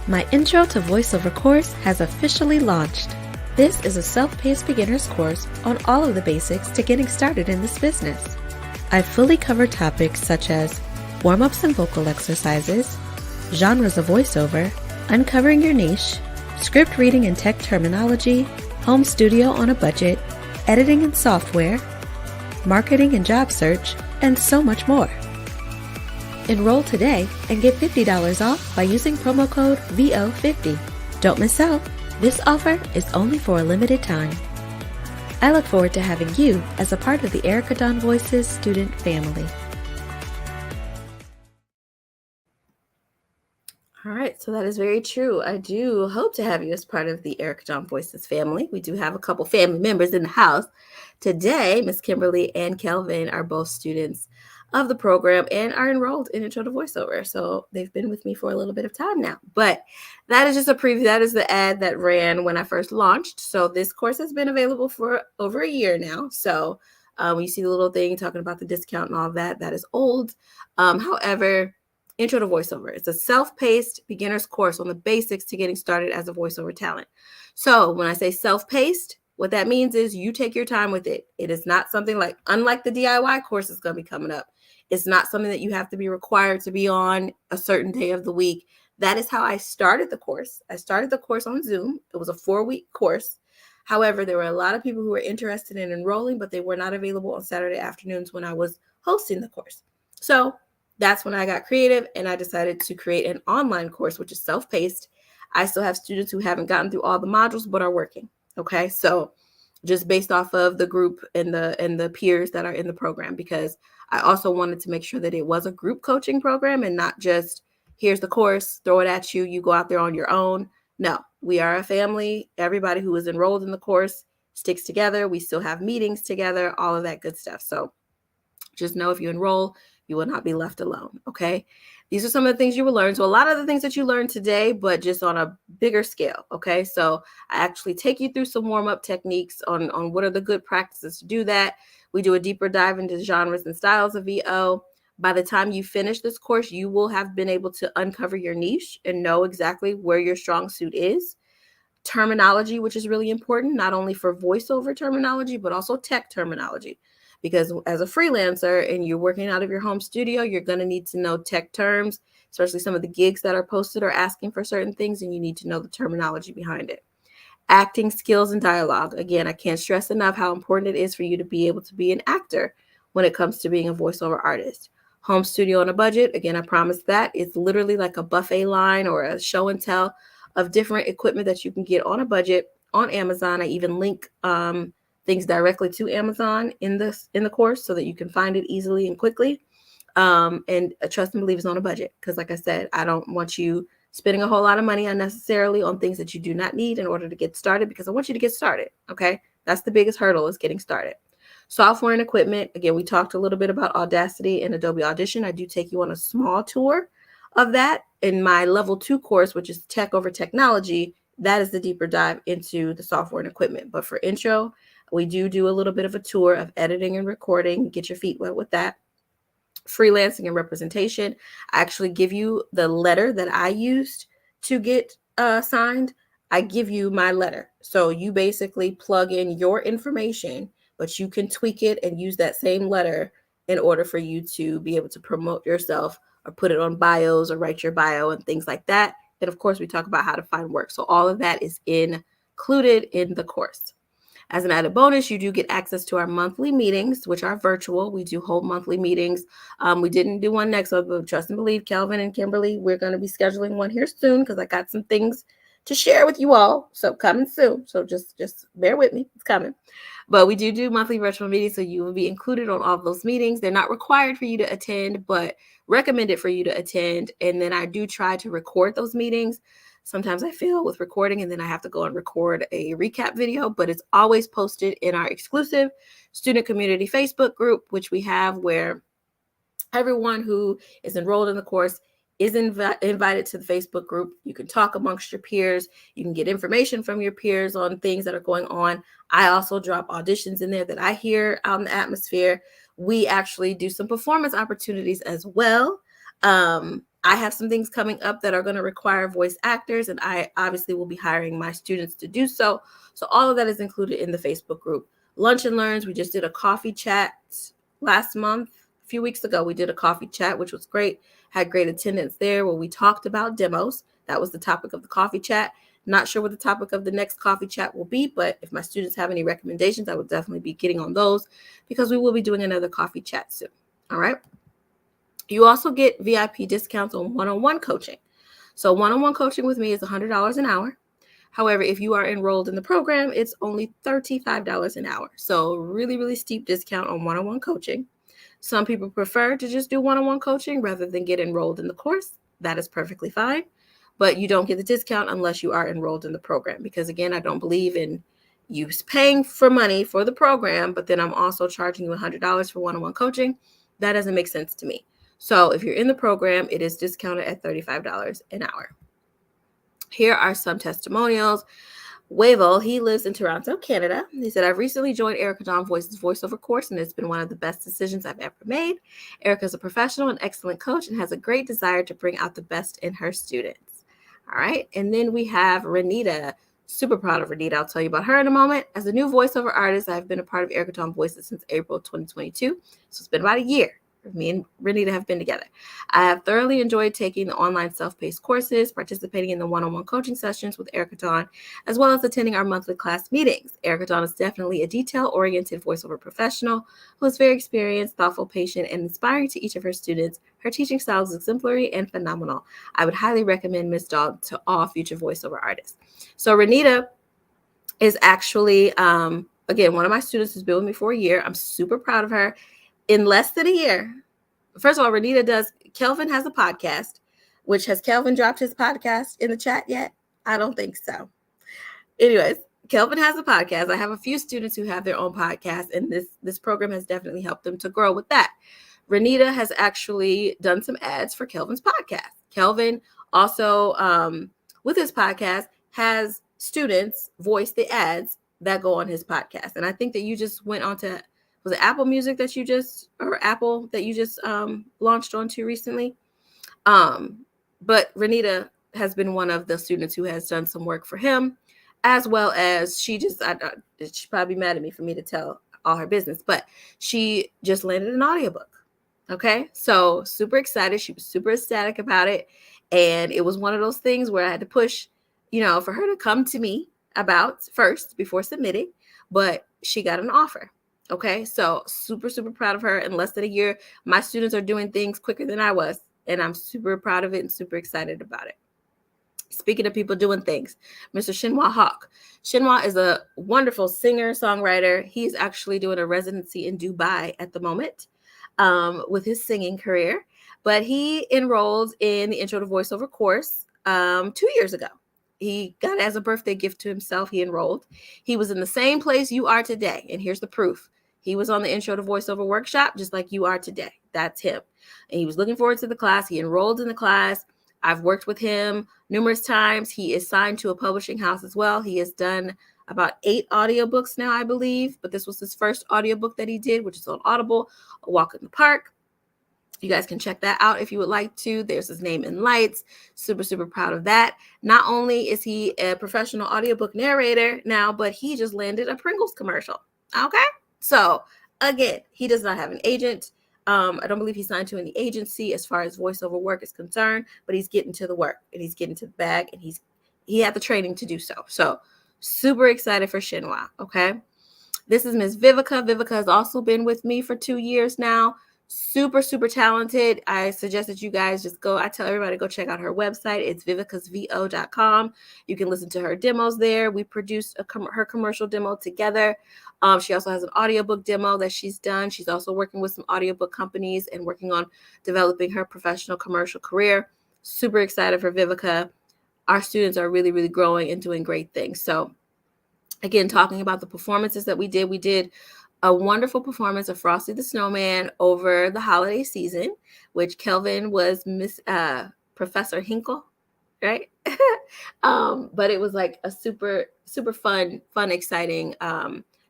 My Intro to Voiceover course has officially launched. This is a self-paced beginner's course on all of the basics to getting started in this business. I've fully covered topics such as warm-ups and vocal exercises, genres of voiceover, uncovering your niche, script reading and tech terminology, home studio on a budget, editing and software, marketing and job search, and so much more. Enroll today and get $50 off by using promo code VO50. Don't miss out. This offer is only for a limited time. I look forward to having you as a part of the Erica Dawn Voices student family. All right, so that is very true. I do hope to have you as part of the Erica Dawn Voices family. We do have a couple family members in the house. Today, Miss Kimberly and Kelvin are both students of the program and are enrolled in Intro to Voiceover. So they've been with me for a little bit of time now. But that is just a preview. That is the ad that ran when I first launched. So this course has been available for over a year now. So when you see the little thing talking about the discount and all of that, that is old. However, Intro to Voiceover. It's a self-paced beginner's course on the basics to getting started as a voiceover talent. So when I say self-paced, what that means is you take your time with it. It is not something like, unlike the DIY course that's going to be coming up, it's not something that you have to be required to be on a certain day of the week. That is how I started the course. I started the course on Zoom. It was a 4-week course. However, there were a lot of people who were interested in enrolling, but they were not available on Saturday afternoons when I was hosting the course. So that's when I got creative and I decided to create an online course, which is self-paced. I still have students who haven't gotten through all the modules, but are working. Okay. So just based off of the group and the peers that are in the program, because I also wanted to make sure that it was a group coaching program and not just here's the course, throw it at you, you go out there on your own. No, we are a family. Everybody who is enrolled in the course sticks together. We still have meetings together, all of that good stuff. So just know if you enroll, you will not be left alone. Okay. These are some of the things you will learn. So a lot of the things that you learned today, but just on a bigger scale. Okay. So I actually take you through some warm-up techniques on what are the good practices to do that. We do a deeper dive into genres and styles of VO. By the time you finish this course, you will have been able to uncover your niche and know exactly where your strong suit is. Terminology, which is really important, not only for voiceover terminology, but also tech terminology. Because as a freelancer and you're working out of your home studio, you're going to need to know tech terms, especially some of the gigs that are posted are asking for certain things, and you need to know the terminology behind it. Acting skills and dialogue. Again, I can't stress enough how important it is for you to be able to be an actor when it comes to being a voiceover artist. Home studio on a budget. Again, I promise that. It's literally like a buffet line or a show and tell of different equipment that you can get on a budget on Amazon. I even link things directly to Amazon in the course so that you can find it easily and quickly. And trust and believe it's on a budget because, like I said, I don't want you spending a whole lot of money unnecessarily on things that you do not need in order to get started, because I want you to get started. Okay, that's the biggest hurdle, is getting started. Software and equipment. Again, we talked a little bit about Audacity and Adobe Audition. I do take you on a small tour of that in my level 2 course, which is Tech Over Technology. That is the deeper dive into the software and equipment. But for intro, we do a little bit of a tour of editing and recording. Get your feet wet with that. Freelancing and representation. I actually give you the letter that I used to get signed. I give you my letter. So you basically plug in your information, but you can tweak it and use that same letter in order for you to be able to promote yourself or put it on bios or write your bio and things like that. And of course, we talk about how to find work. So all of that is included in the course. As an added bonus, you do get access to our monthly meetings, which are virtual. We do hold monthly meetings. We didn't do one next month, but trust and believe, Kelvin and Kimberly, we're going to be scheduling one here soon because I got some things to share with you all. So coming soon. So just bear with me. It's coming. But we do monthly virtual meetings, so you will be included on all of those meetings. They're not required for you to attend, but recommended for you to attend. And then I do try to record those meetings. Sometimes I fail with recording and then I have to go and record a recap video, but it's always posted in our exclusive student community Facebook group, which we have, where everyone who is enrolled in the course is invited to the Facebook group. You can talk amongst your peers. You can get information from your peers on things that are going on. I also drop auditions in there that I hear out in the atmosphere. We actually do some performance opportunities as well. I have some things coming up that are going to require voice actors, and I obviously will be hiring my students to do so. So all of that is included in the Facebook group. Lunch and Learns, we just did a coffee chat last month. A few weeks ago, we did a coffee chat, which was great. Had great attendance there where we talked about demos. That was the topic of the coffee chat. Not sure what the topic of the next coffee chat will be, but if my students have any recommendations, I will definitely be getting on those because we will be doing another coffee chat soon. All right. You also get VIP discounts on one-on-one coaching. So one-on-one coaching with me is $100 an hour. However, if you are enrolled in the program, it's only $35 an hour. So really, really steep discount on one-on-one coaching. Some people prefer to just do one-on-one coaching rather than get enrolled in the course. That is perfectly fine. But you don't get the discount unless you are enrolled in the program. Because again, I don't believe in you paying for money for the program, but then I'm also charging you $100 for one-on-one coaching. That doesn't make sense to me. So if you're in the program, it is discounted at $35 an hour. Here are some testimonials. Wavell, he lives in Toronto, Canada. He said, I've recently joined Erica Dawn Voice's voiceover course, and it's been one of the best decisions I've ever made. Erica is a professional and excellent coach and has a great desire to bring out the best in her students. All right. And then we have Renita. Super proud of Renita. I'll tell you about her in a moment. As a new voiceover artist, I've been a part of Erica Dawn Voices since April 2022. So it's been about a year. Me and Renita have been together. I have thoroughly enjoyed taking the online self-paced courses, participating in the one-on-one coaching sessions with Erica Dawn, as well as attending our monthly class meetings. Erica Dawn is definitely a detail-oriented voiceover professional who is very experienced, thoughtful, patient, and inspiring to each of her students. Her teaching style is exemplary and phenomenal. I would highly recommend Ms. Dawn to all future voiceover artists. So Renita is actually, again, one of my students who's been with me for a year. I'm super proud of her. In less than a year, first of all, Kelvin has a podcast, which has Kelvin dropped his podcast in the chat yet? I don't think so. Anyways, Kelvin has a podcast. I have a few students who have their own podcast, and this program has definitely helped them to grow with that. Renita has actually done some ads for Kelvin's podcast. Kelvin also, with his podcast, has students voice the ads that go on his podcast. And I think that you just went on to, was it Apple Music that you just, or Apple that you just launched onto recently? But Renita has been one of the students who has done some work for him, as well as she'd probably be mad at me for me to tell all her business, but she just landed an audiobook. Okay, so super excited. She was super ecstatic about it. And it was one of those things where I had to push, for her to come to me about first before submitting, but she got an offer. Okay, so super, super proud of her. In less than a year, my students are doing things quicker than I was, and I'm super proud of it and super excited about it. Speaking of people doing things, Mr. Shinhwa Hawk. Shinhwa is a wonderful singer, songwriter. He's actually doing a residency in Dubai at the moment with his singing career, but he enrolled in the Intro to Voiceover course 2 years ago. He got it as a birthday gift to himself. He enrolled. He was in the same place you are today, and here's the proof. He was on the Intro to Voiceover workshop just like you are today. That's him. And he was looking forward to the class. He enrolled in the class. I've worked with him numerous times. He is signed to a publishing house as well. He has done about 8 audiobooks now, I believe, but this was his first audiobook that he did, which is on Audible, A Walk in the Park. You guys can check that out if you would like to. There's his name in lights. Super, super proud of that. Not only is he a professional audiobook narrator now, but he just landed a Pringles commercial. Okay. So again, he does not have an agent. I don't believe he's signed to any agency as far as voiceover work is concerned, but he's getting to the work and he's getting to the bag, and he had the training to do so. So super excited for Shinhwa. Okay. This is Ms. Vivica. Vivica has also been with me for 2 years now. Super, super talented. I suggest that you guys I tell everybody to go check out her website. It's vivicasvo.com. You can listen to her demos there. We produced her commercial demo together. She also has an audiobook demo that she's done. She's also working with some audiobook companies and working on developing her professional commercial career. Super excited for Vivica. Our students are really, really growing and doing great things. So again, talking about the performances that we did a wonderful performance of Frosty the Snowman over the holiday season, which Kelvin was Professor Hinkle, right? But it was like a super, super fun, exciting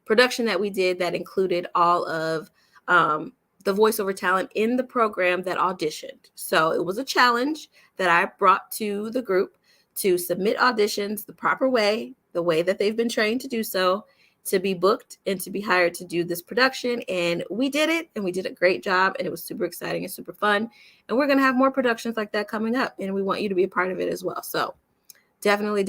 production that we did that included all of the voiceover talent in the program that auditioned. So it was a challenge that I brought to the group to submit auditions the proper way, the way that they've been trained to do so, to be booked and to be hired to do this production. And we did it, and we did a great job, and it was super exciting and super fun. And we're going to have more productions like that coming up, and we want you to be a part of it as well. So definitely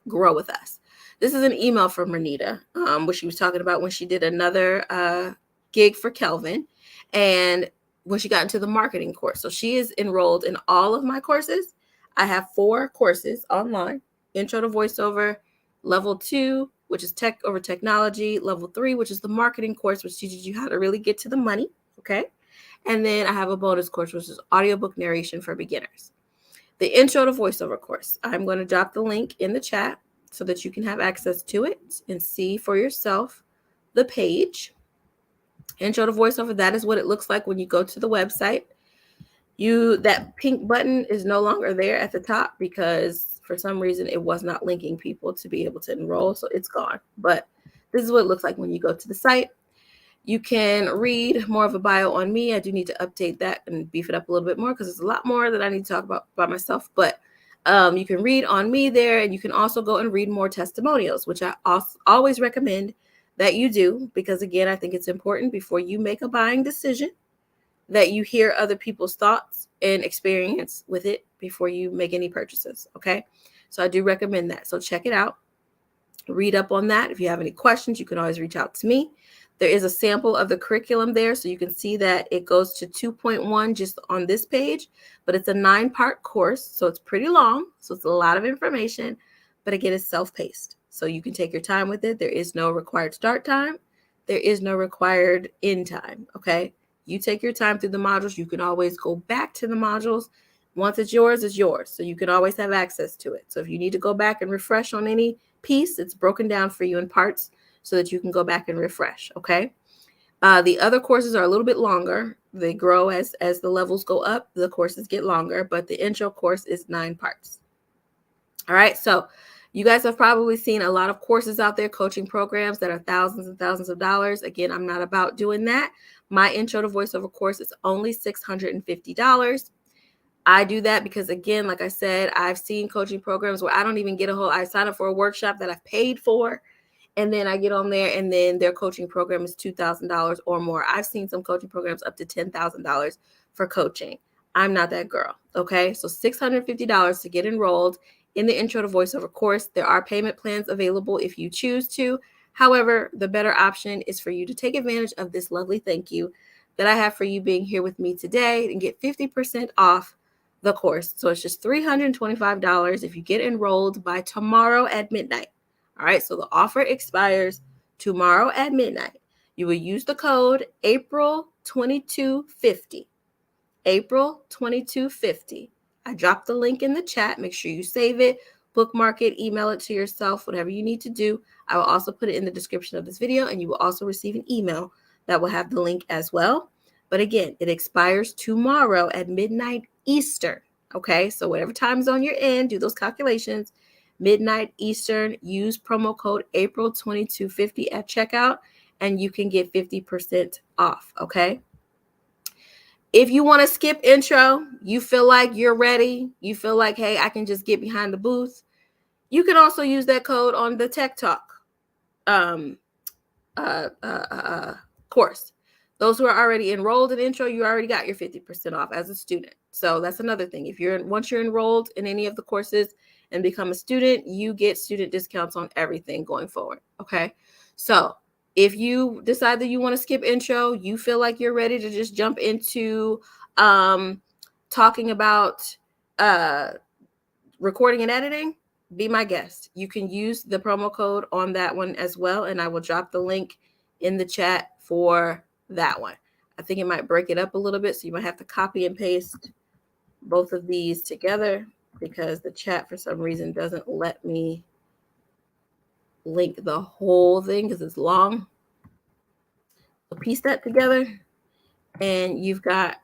grow with us. This is an email from Renita, which she was talking about when she did another gig for Kelvin, and when she got into the marketing course. So she is enrolled in all of my courses. I have 4 courses online: Intro to Voiceover, Level 2, which is Tech over Technology, Level 3, which is the marketing course, which teaches you how to really get to the money. Okay. And then I have a bonus course, which is audiobook narration for beginners. The Intro to Voiceover course, I'm going to drop the link in the chat so that you can have access to it and see for yourself the page. Intro to Voiceover, that is what it looks like when you go to the website. That pink button is no longer there at the top because for some reason it was not linking people to be able to enroll, so it's gone. But this is what it looks like when you go to the site. You can read more of a bio on me. I do need to update that and beef it up a little bit more because there's a lot more that I need to talk about by myself. But you can read on me there, and you can also go and read more testimonials, which I always recommend that you do, because again, I think it's important before you make a buying decision that you hear other people's thoughts and experience with it before you make any purchases. Okay. So I do recommend that. So check it out. Read up on that. If you have any questions, you can always reach out to me. There is a sample of the curriculum there, so you can see that it goes to 2.1 just on this page, but it's a 9-part course, so it's pretty long, so it's a lot of information, but again, it's self-paced, so you can take your time with it. There is no required start time. There is no required end time, okay? You take your time through the modules. You can always go back to the modules. Once it's yours, so you can always have access to it. So if you need to go back and refresh on any piece, it's broken down for you in parts so that you can go back and refresh. Okay. The other courses are a little bit longer. They grow as the levels go up. The courses get longer, but the intro course is 9 parts. All right. So you guys have probably seen a lot of courses out there, coaching programs that are thousands and thousands of dollars. Again, I'm not about doing that. My intro to voiceover course is only $650. I do that because, again, like I said, I've seen coaching programs where I don't even get I sign up for a workshop that I've paid for, and then I get on there and then their coaching program is $2,000 or more. I've seen some coaching programs up to $10,000 for coaching. I'm not that girl. Okay. So $650 to get enrolled in the intro to voiceover course. There are payment plans available if you choose to. However, the better option is for you to take advantage of this lovely thank you that I have for you being here with me today and get 50% off the course. So it's just $325 if you get enrolled by tomorrow at midnight. All right. So the offer expires tomorrow at midnight. You will use the code April2250. April2250. I dropped the link in the chat. Make sure you save it, bookmark it, email it to yourself, whatever you need to do. I will also put it in the description of this video, and you will also receive an email that will have the link as well. But again, it expires tomorrow at midnight Eastern. Okay, so whatever time zone you're in, do those calculations. Midnight Eastern, use promo code April2250 at checkout, and you can get 50% off. Okay. If you want to skip intro, you feel like you're ready, you feel like, hey, I can just get behind the booth, you can also use that code on the Tech Talk course. Those who are already enrolled in intro, you already got your 50% off as a student. So that's another thing. Once you're enrolled in any of the courses and become a student, you get student discounts on everything going forward. Okay. So if you decide that you want to skip intro, you feel like you're ready to just jump into talking about recording and editing, be my guest. You can use the promo code on that one as well, and I will drop the link in the chat for that one. I think it might break it up a little bit, so you might have to copy and paste both of these together because the chat for some reason doesn't let me link the whole thing because it's long. So piece that together and you've got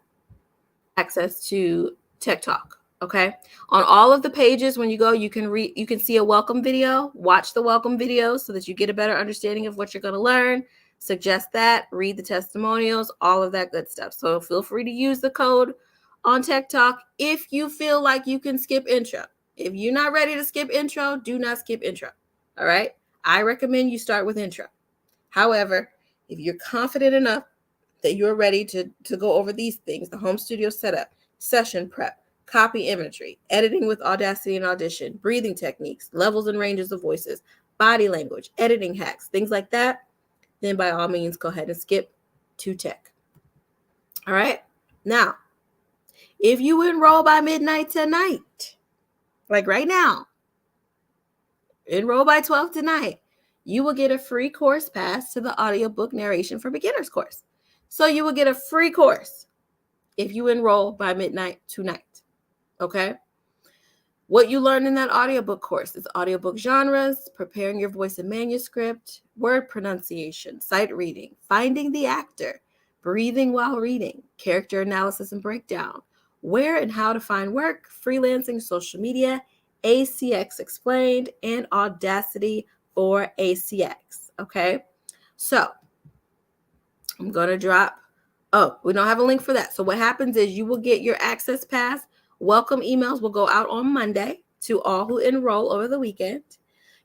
access to Tech Talk. Okay. On all of the pages, when you go, you can see a welcome video. Watch the welcome video so that you get a better understanding of what you're going to learn. Suggest that, read the testimonials, all of that good stuff. So feel free to use the code on Tech Talk if you feel like you can skip intro. If you're not ready to skip intro, do not skip intro. All right. I recommend you start with intro. However, if you're confident enough that you're ready to go over these things, the home studio setup, session prep, copy imagery, editing with Audacity and Audition, breathing techniques, levels and ranges of voices, body language, editing hacks, things like that, then by all means, go ahead and skip to tech. All right. Now, if you enroll by midnight tonight, like right now, enroll by 12 tonight, you will get a free course pass to the audiobook narration for beginners course. So you will get a free course if you enroll by midnight tonight. Okay. What you learn in that audiobook course is audiobook genres, preparing your voice and manuscript, word pronunciation, sight reading, finding the actor, breathing while reading, character analysis and breakdown, where and how to find work, freelancing, social media, ACX explained, and Audacity for ACX. Okay. So I'm going to drop. Oh, we don't have a link for that. So what happens is you will get your access pass. Welcome emails will go out on Monday to all who enroll over the weekend.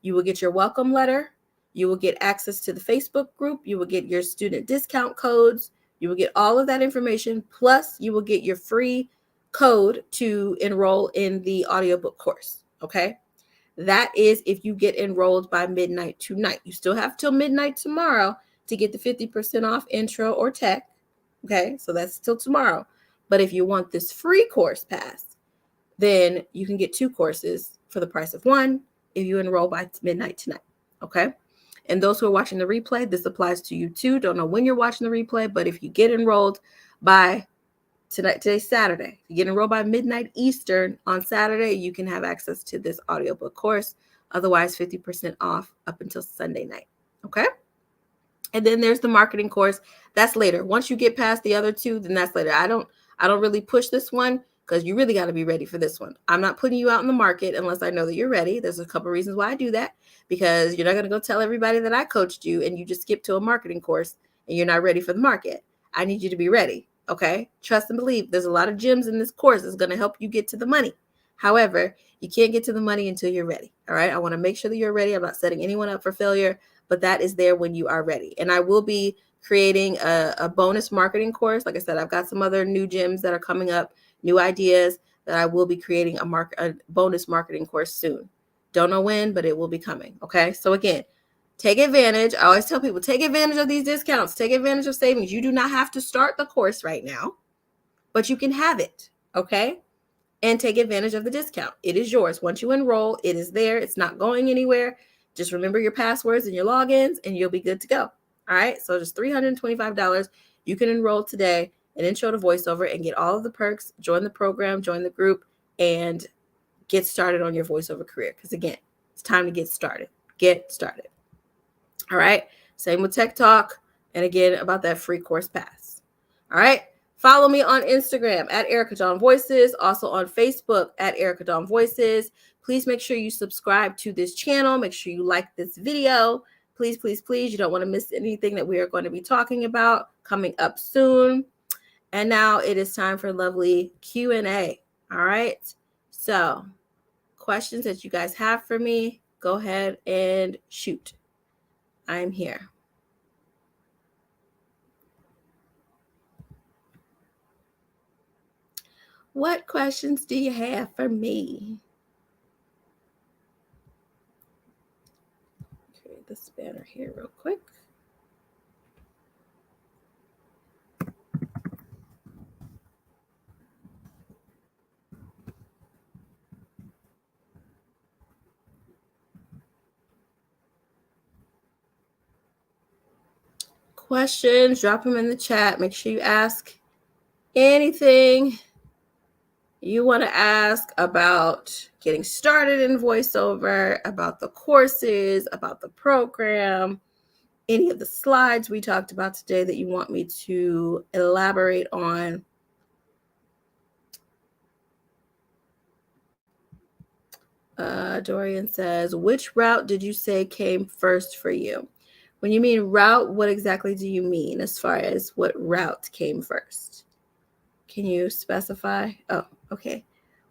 You will get your welcome letter. You will get access to the Facebook group. You will get your student discount codes. You will get all of that information. Plus, you will get your free code to enroll in the audiobook course. Okay. That is if you get enrolled by midnight tonight. You still have till midnight tomorrow to get the 50% off intro or tech. Okay. So that's till tomorrow. But if you want this free course pass, then you can get 2 courses for the price of 1 if you enroll by midnight tonight. Okay. And those who are watching the replay, this applies to you too. Don't know when you're watching the replay, but if you get enrolled by today's Saturday, if you get enrolled by midnight Eastern on Saturday, you can have access to this audiobook course. Otherwise, 50% off up until Sunday night. Okay. And then there's the marketing course. That's later. Once you get past the other 2, then that's later. I don't really push this one because you really got to be ready for this one. I'm not putting you out in the market unless I know that you're ready. There's a couple reasons why I do that, because you're not going to go tell everybody that I coached you and you just skipped to a marketing course and you're not ready for the market. I need you to be ready. Okay. Trust and believe. There's a lot of gems in this course that's going to help you get to the money. However, you can't get to the money until you're ready. All right. I want to make sure that you're ready. I'm not setting anyone up for failure, but that is there when you are ready. And I will be creating a bonus marketing course. Like I said, I've got some other new gems that are coming up, new ideas that I will be creating a bonus marketing course soon. Don't know when, but it will be coming. Okay. So again, take advantage. I always tell people, take advantage of these discounts, take advantage of savings. You do not have to start the course right now, but you can have it. Okay. And take advantage of the discount. It is yours. Once you enroll, it is there. It's not going anywhere. Just remember your passwords and your logins and you'll be good to go. All right. So just $325. You can enroll today in Intro to VoiceOver and get all of the perks, join the program, join the group, and get started on your voiceover career. Because again, it's time to get started. Get started. All right. Same with Tech Talk. And again, about that free course pass. All right. Follow me on Instagram at Erica Dawn Voices. Also on Facebook at Erica Dawn Voices. Please make sure you subscribe to this channel. Make sure you like this video. Please, please, please. You don't want to miss anything that we are going to be talking about coming up soon. And now it is time for lovely Q&A. All right. So questions that you guys have for me, go ahead and shoot. I'm here. What questions do you have for me? Create this banner here real quick. Questions, drop them in the chat. Make sure you ask anything you want to ask about getting started in voiceover, about the courses, about the program, any of the slides we talked about today that you want me to elaborate on. Dorian says, which route did you say came first for you? When you mean route, what exactly do you mean as far as what route came first? Can you specify? Oh, okay.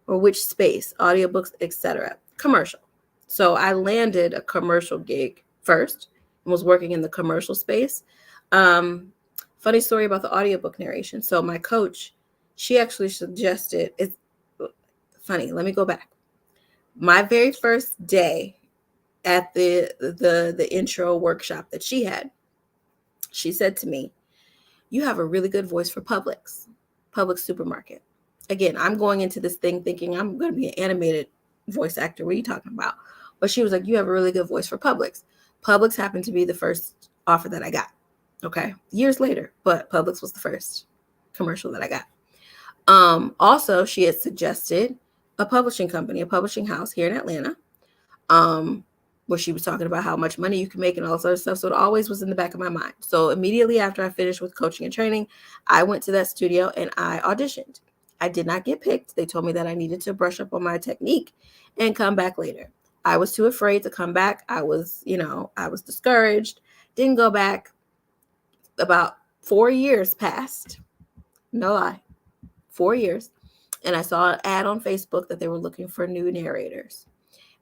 Or which space, audiobooks, etc. Commercial. So I landed a commercial gig first and was working in the commercial space. Funny story about the audiobook narration. So my coach, she actually suggested, it's funny, let me go back. My very first day at the intro workshop that she had, she said to me, you have a really good voice for Publix supermarket. Again, I'm going into this thing thinking I'm going to be an animated voice actor. What are you talking about? But she was like, you have a really good voice for Publix. Publix happened to be the first offer that I got. Okay. Years later, but Publix was the first commercial that I got. Also, she had suggested a publishing company, a publishing house here in Atlanta, where she was talking about how much money you can make and all this other stuff. So it always was in the back of my mind. So immediately after I finished with coaching and training, I went to that studio and I auditioned. I did not get picked. They told me that I needed to brush up on my technique and come back later. I was too afraid to come back. I was discouraged. Didn't go back. About 4 years passed. No lie. 4 years. And I saw an ad on Facebook that they were looking for new narrators.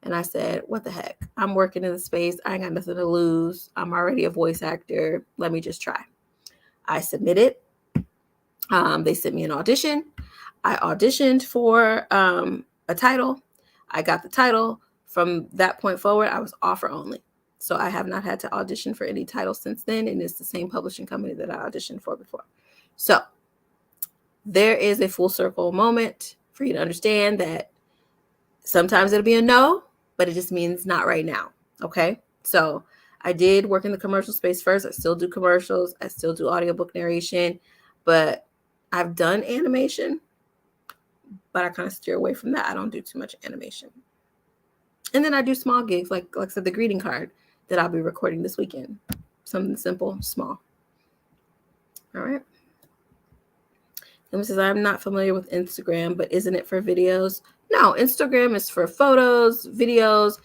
And I said, what the heck? I'm working in the space. I ain't got nothing to lose. I'm already a voice actor. Let me just try. I submitted. They sent me an audition. I auditioned for a title. I got the title. From that point forward, I was offer only. So I have not had to audition for any title since then. And it's the same publishing company that I auditioned for before. So there is a full circle moment for you to understand that sometimes it'll be a no, but it just means not right now. Okay. So I did work in the commercial space first. I still do commercials. I still do audiobook narration, but I've done animation, but I kind of steer away from that. I don't do too much animation. And then I do small gigs, like I said, the greeting card that I'll be recording this weekend. Something simple, small. All right. And says, I'm not familiar with Instagram, but isn't it for videos? No, Instagram is for photos, videos.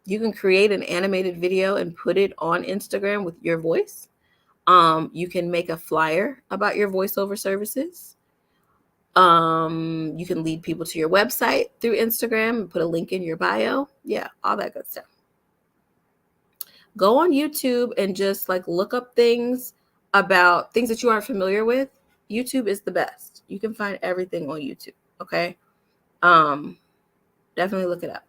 You can create an animated video and put it on Instagram with your voice. You can make a flyer about your voiceover services. You can lead people to your website through Instagram and put a link in your bio. Yeah, all that good stuff. Go on YouTube and just like look up things about things that you aren't familiar with. YouTube is the best. You can find everything on YouTube. Okay. Definitely look it up.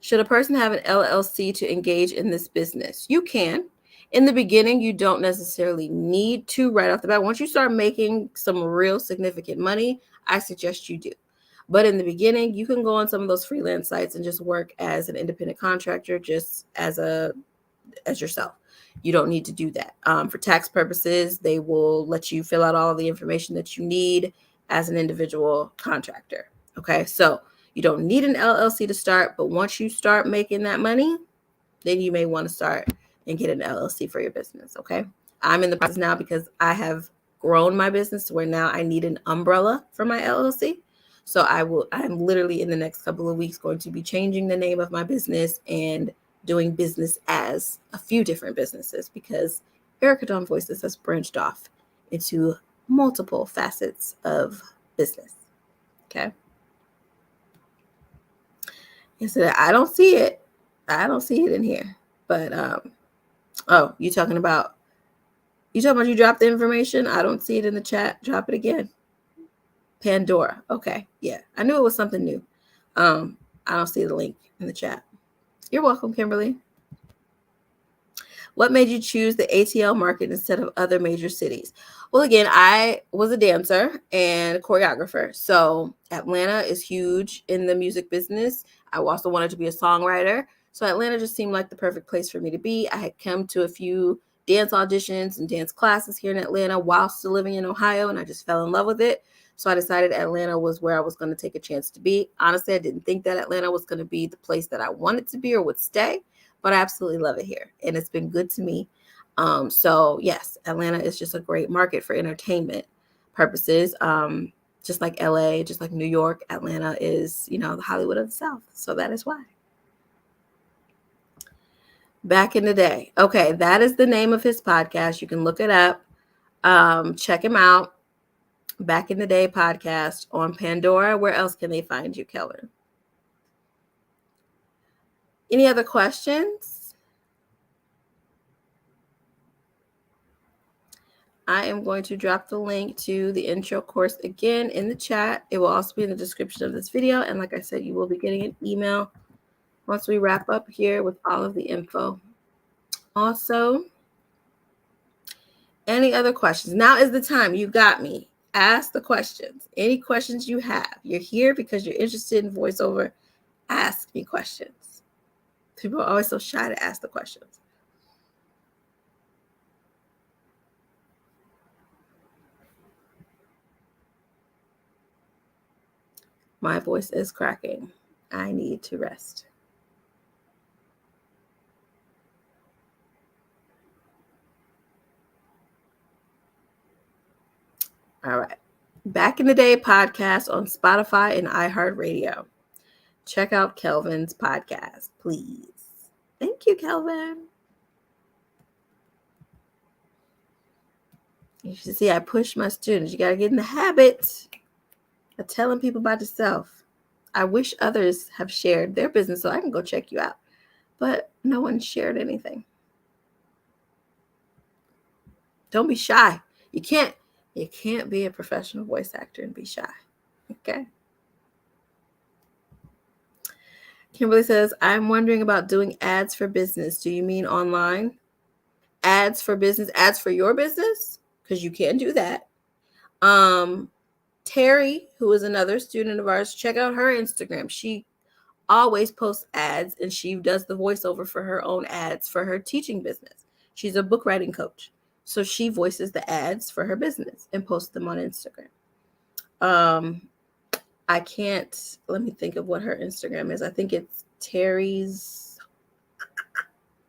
Should a person have an LLC to engage in this business? You can. In the beginning, you don't necessarily need to right off the bat. Once you start making some real significant money, I suggest you do. But in the beginning, you can go on some of those freelance sites and just work as an independent contractor, just as yourself. You don't need to do that. For tax purposes, they will let you fill out all of the information that you need as an individual contractor. Okay, so you don't need an LLC to start, but once you start making that money, then you may want to start and get an LLC for your business. Okay, I'm in the process now because I have grown my business to where now I need an umbrella for my LLC. So I'm literally in the next couple of weeks going to be changing the name of my business and doing business as a few different businesses because Erica Dawn Voices has branched off into multiple facets of business. Okay. And so I don't see it. I don't see it in here. But you talking about you dropped the information? I don't see it in the chat. Drop it again. Pandora. Okay. Yeah. I knew it was something new. I don't see the link in the chat. You're welcome, Kimberly. What made you choose the ATL market instead of other major cities? Well, again, I was a dancer and a choreographer. So Atlanta is huge in the music business. I also wanted to be a songwriter. So Atlanta just seemed like the perfect place for me to be. I had come to a few dance auditions and dance classes here in Atlanta while still living in Ohio, and I just fell in love with it. So I decided Atlanta was where I was going to take a chance to be. Honestly, I didn't think that Atlanta was going to be the place that I wanted to be or would stay, but I absolutely love it here, and it's been good to me. So yes, Atlanta is just a great market for entertainment purposes. Just like LA, just like New York, Atlanta is, the Hollywood of the South. So that is why. Back in the day. Okay, that is the name of his podcast. You can look it up. Check him out. Back in the Day podcast on Pandora. Where else can they find you, Kelvin? Any other questions? I am going to drop the link to the intro course again in the chat. It will also be in the description of this video. And like I said, you will be getting an email once we wrap up here with all of the info. Also, any other questions? Now is the time. You got me. Ask the questions. Any questions you have. You're here because you're interested in voiceover. Ask me questions. People are always so shy to ask the questions. My voice is cracking. I need to rest. All right. Back in the Day podcast on Spotify and iHeartRadio. Check out Kelvin's podcast, please. Thank you, Kelvin. You should see I push my students. You got to get in the habit of telling people about yourself. I wish others have shared their business so I can go check you out. But no one shared anything. Don't be shy. You can't be a professional voice actor and be shy. Okay. Kimberly says, I'm wondering about doing ads for business. Do you mean online? Ads for business, ads for your business? Because you can do that. Terry, who is another student of ours, check out her Instagram. She always posts ads and she does the voiceover for her own ads for her teaching business. She's a book writing coach. So she voices the ads for her business and posts them on Instagram. I can't, let me think of what her Instagram is. I think it's Terry's,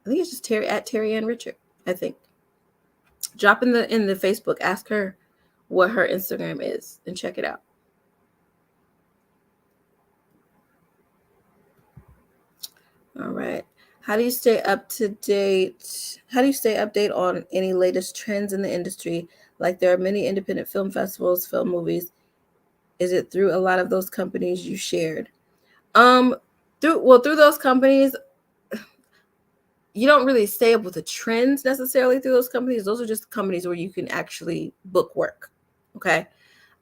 I think it's just Terry at Terry Ann Richard, I think. Drop in the Facebook, ask her what her Instagram is and check it out. All right. How do you stay up to date? How do you stay update on any latest trends in the industry? Like there are many independent film festivals, film movies. Is it through a lot of those companies you shared? Through those companies, you don't really stay up with the trends necessarily through those companies. Those are just companies where you can actually book work. Okay.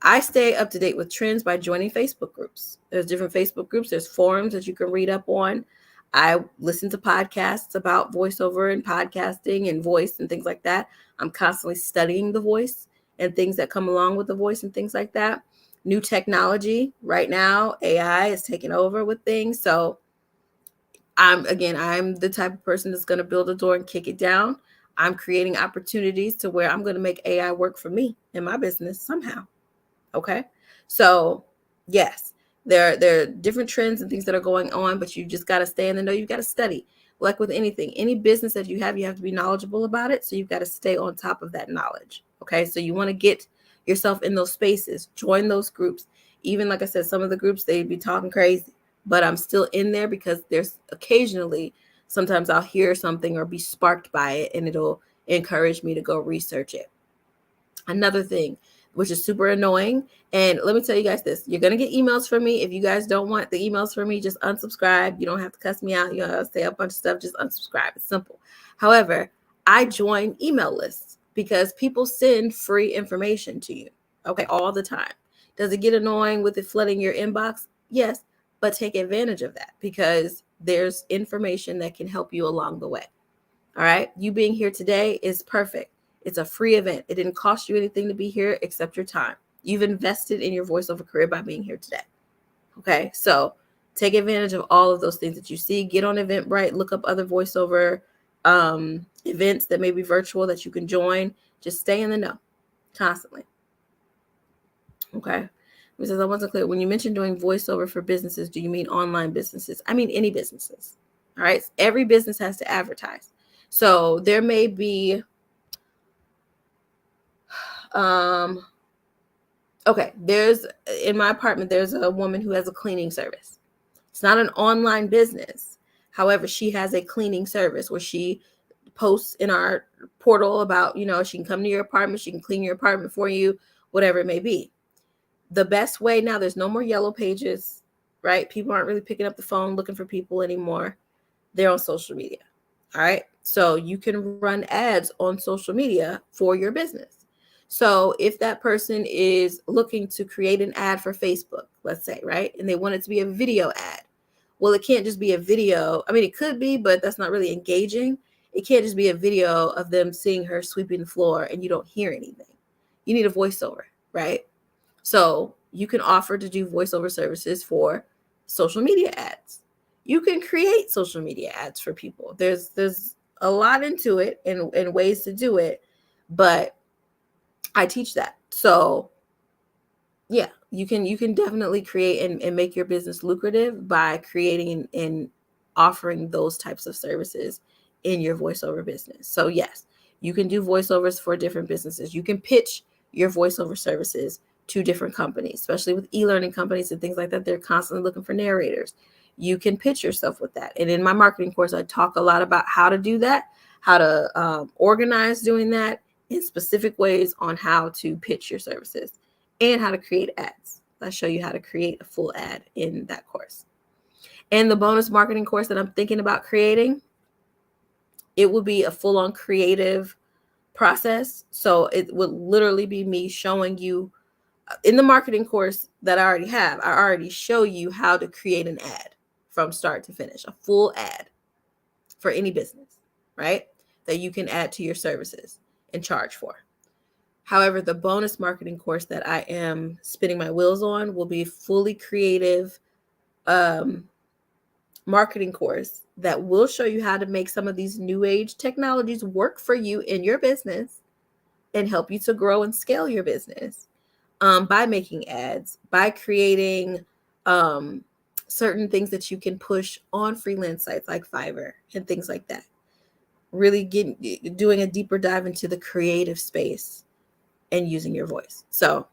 I stay up to date with trends by joining Facebook groups. There's different Facebook groups. There's forums that you can read up on. I listen to podcasts about voiceover and podcasting and voice and things like that. I'm constantly studying the voice and things that come along with the voice and things like that. New technology right now, AI is taking over with things. So I'm the type of person that's going to build a door and kick it down. I'm creating opportunities to where I'm going to make AI work for me in my business somehow. Okay. So yes, there are different trends and things that are going on, but you just got to stay in the know. You got to study. Like with anything, any business that you have to be knowledgeable about it. So you've got to stay on top of that knowledge. Okay. So you want to get yourself in those spaces, join those groups. Even like I said, some of the groups, they'd be talking crazy, but I'm still in there because there's occasionally, sometimes I'll hear something or be sparked by it and it'll encourage me to go research it. Another thing, which is super annoying. And let me tell you guys this, you're going to get emails from me. If you guys don't want the emails from me, just unsubscribe. You don't have to cuss me out. You don't have to say a bunch of stuff. Just unsubscribe. It's simple. However, I join email lists because people send free information to you. Okay. All the time. Does it get annoying with it flooding your inbox? Yes, but take advantage of that because there's information that can help you along the way. All right. You being here today is perfect. It's a free event. It didn't cost you anything to be here except your time. You've invested in your voiceover career by being here today. Okay, so take advantage of all of those things that you see. Get on Eventbrite, look up other voiceover events that may be virtual that you can join. Just stay in the know constantly. Okay, because I wasn't clear. When you mentioned doing voiceover for businesses, do you mean online businesses? I mean any businesses. All right, every business has to advertise. So there may be okay, there's in my apartment, there's a woman who has a cleaning service. It's not an online business. However, she has a cleaning service where she posts in our portal about, she can come to your apartment, she can clean your apartment for you, whatever it may be. The best way now, there's no more yellow pages, right? People aren't really picking up the phone looking for people anymore. They're on social media. All right. So you can run ads on social media for your business. So if that person is looking to create an ad for Facebook, let's say, right, and they want it to be a video ad, well, it can't just be a video. I mean, it could be, but that's not really engaging. It can't just be a video of them seeing her sweeping the floor and you don't hear anything. You need a voiceover, right? So you can offer to do voiceover services for social media ads. You can create social media ads for people. There's a lot into it and ways to do it, but I teach that. So yeah, you can definitely create and make your business lucrative by creating and offering those types of services in your voiceover business. So yes, you can do voiceovers for different businesses. You can pitch your voiceover services to different companies, especially with e-learning companies and things like that. They're constantly looking for narrators. You can pitch yourself with that. And in my marketing course, I talk a lot about how to do that, how to organize doing that in specific ways on how to pitch your services and how to create ads. I show you how to create a full ad in that course. And the bonus marketing course that I'm thinking about creating, it will be a full-on creative process. So it would literally be me showing you in the marketing course that I already show you how to create an ad from start to finish, a full ad for any business, right? That you can add to your services and charge for. However, the bonus marketing course that I am spinning my wheels on will be fully creative marketing course that will show you how to make some of these new age technologies work for you in your business and help you to grow and scale your business by making ads, by creating certain things that you can push on freelance sites like Fiverr and things like that. Really doing a deeper dive into the creative space and using your voice. So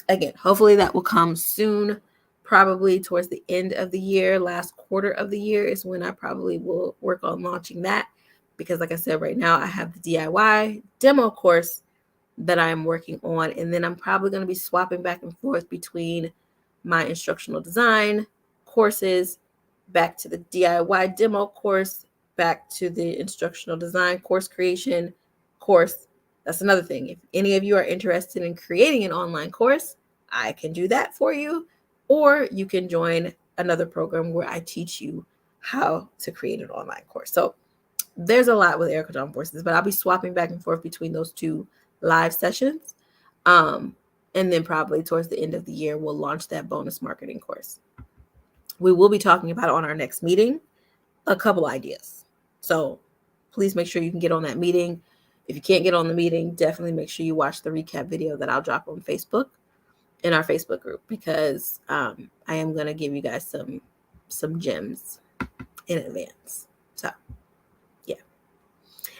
again, hopefully that will come soon, probably towards the end of the year. Last quarter of the year is when I probably will work on launching that, because like I said, right now I have the DIY demo course that I'm working on, and then I'm probably going to be swapping back and forth between my instructional design courses, back to the DIY demo course, back to the instructional design course creation course. That's another thing. If any of you are interested in creating an online course, I can do that for you. Or you can join another program where I teach you how to create an online course. So there's a lot with Erica Dawn Voices, but I'll be swapping back and forth between those two live sessions. And then probably towards the end of the year, we'll launch that bonus marketing course. We will be talking about it on our next meeting, a couple ideas. So please make sure you can get on that meeting. If you can't get on the meeting, definitely make sure you watch the recap video that I'll drop on Facebook in our Facebook group, because I am going to give you guys some gems in advance. So yeah.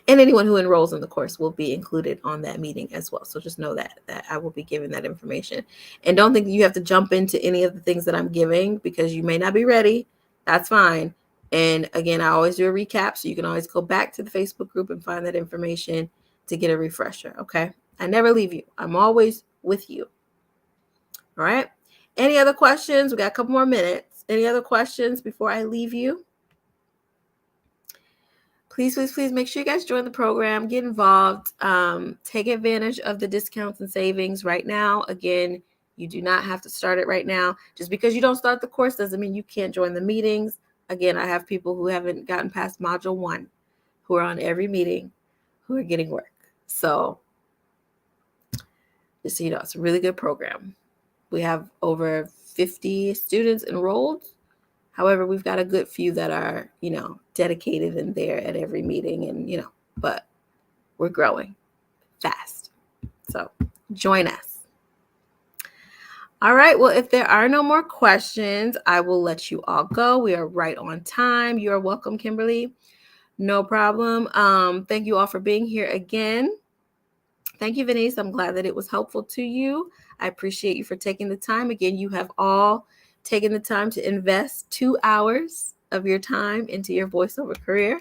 And anyone who enrolls in the course will be included on that meeting as well. So just know that I will be giving that information. And don't think you have to jump into any of the things that I'm giving, because you may not be ready. That's fine. And again, I always do a recap, so you can always go back to the Facebook group and find that information to get a refresher. Okay. I never leave you. I'm always with you. All right. Any other questions? We got a couple more minutes. Any other questions before I leave you? Please, please, please make sure you guys join the program, get involved, take advantage of the discounts and savings right now. Again, you do not have to start it right now. Just because you don't start the course doesn't mean you can't join the meetings. Again, I have people who haven't gotten past module 1 who are on every meeting who are getting work. So just so you know, it's a really good program. We have over 50 students enrolled. However, we've got a good few that are, dedicated and there at every meeting, and, but we're growing fast. So join us. All right. Well, if there are no more questions, I will let you all go. We are right on time. You are welcome, Kimberly. No problem. Thank you all for being here again. Thank you, Venice. I'm glad that it was helpful to you. I appreciate you for taking the time. Again, you have all taken the time to invest 2 hours of your time into your voiceover career.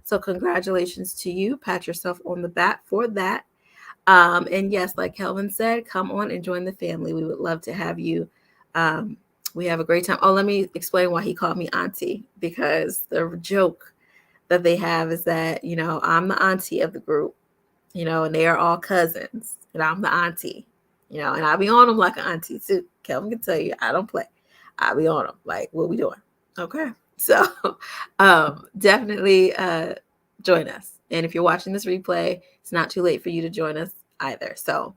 So congratulations to you. Pat yourself on the back for that. And yes, like Kelvin said, come on and join the family. We would love to have you. We have a great time. Oh, let me explain why he called me auntie, because the joke that they have is that, I'm the auntie of the group, and they are all cousins, and I'm the auntie, and I'll be on them like an auntie too. Kelvin can tell you, I don't play. I'll be on them like, what we doing? Okay. So definitely join us. And if you're watching this replay, it's not too late for you to join us either. So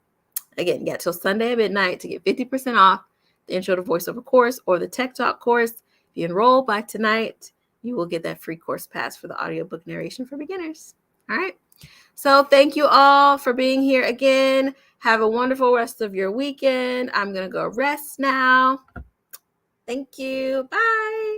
again, you got till Sunday at midnight to get 50% off the Intro to VoiceOver course or the Tech Talk course. If you enroll by tonight, you will get that free course pass for the audiobook narration for beginners. All right. So thank you all for being here again. Have a wonderful rest of your weekend. I'm going to go rest now. Thank you. Bye.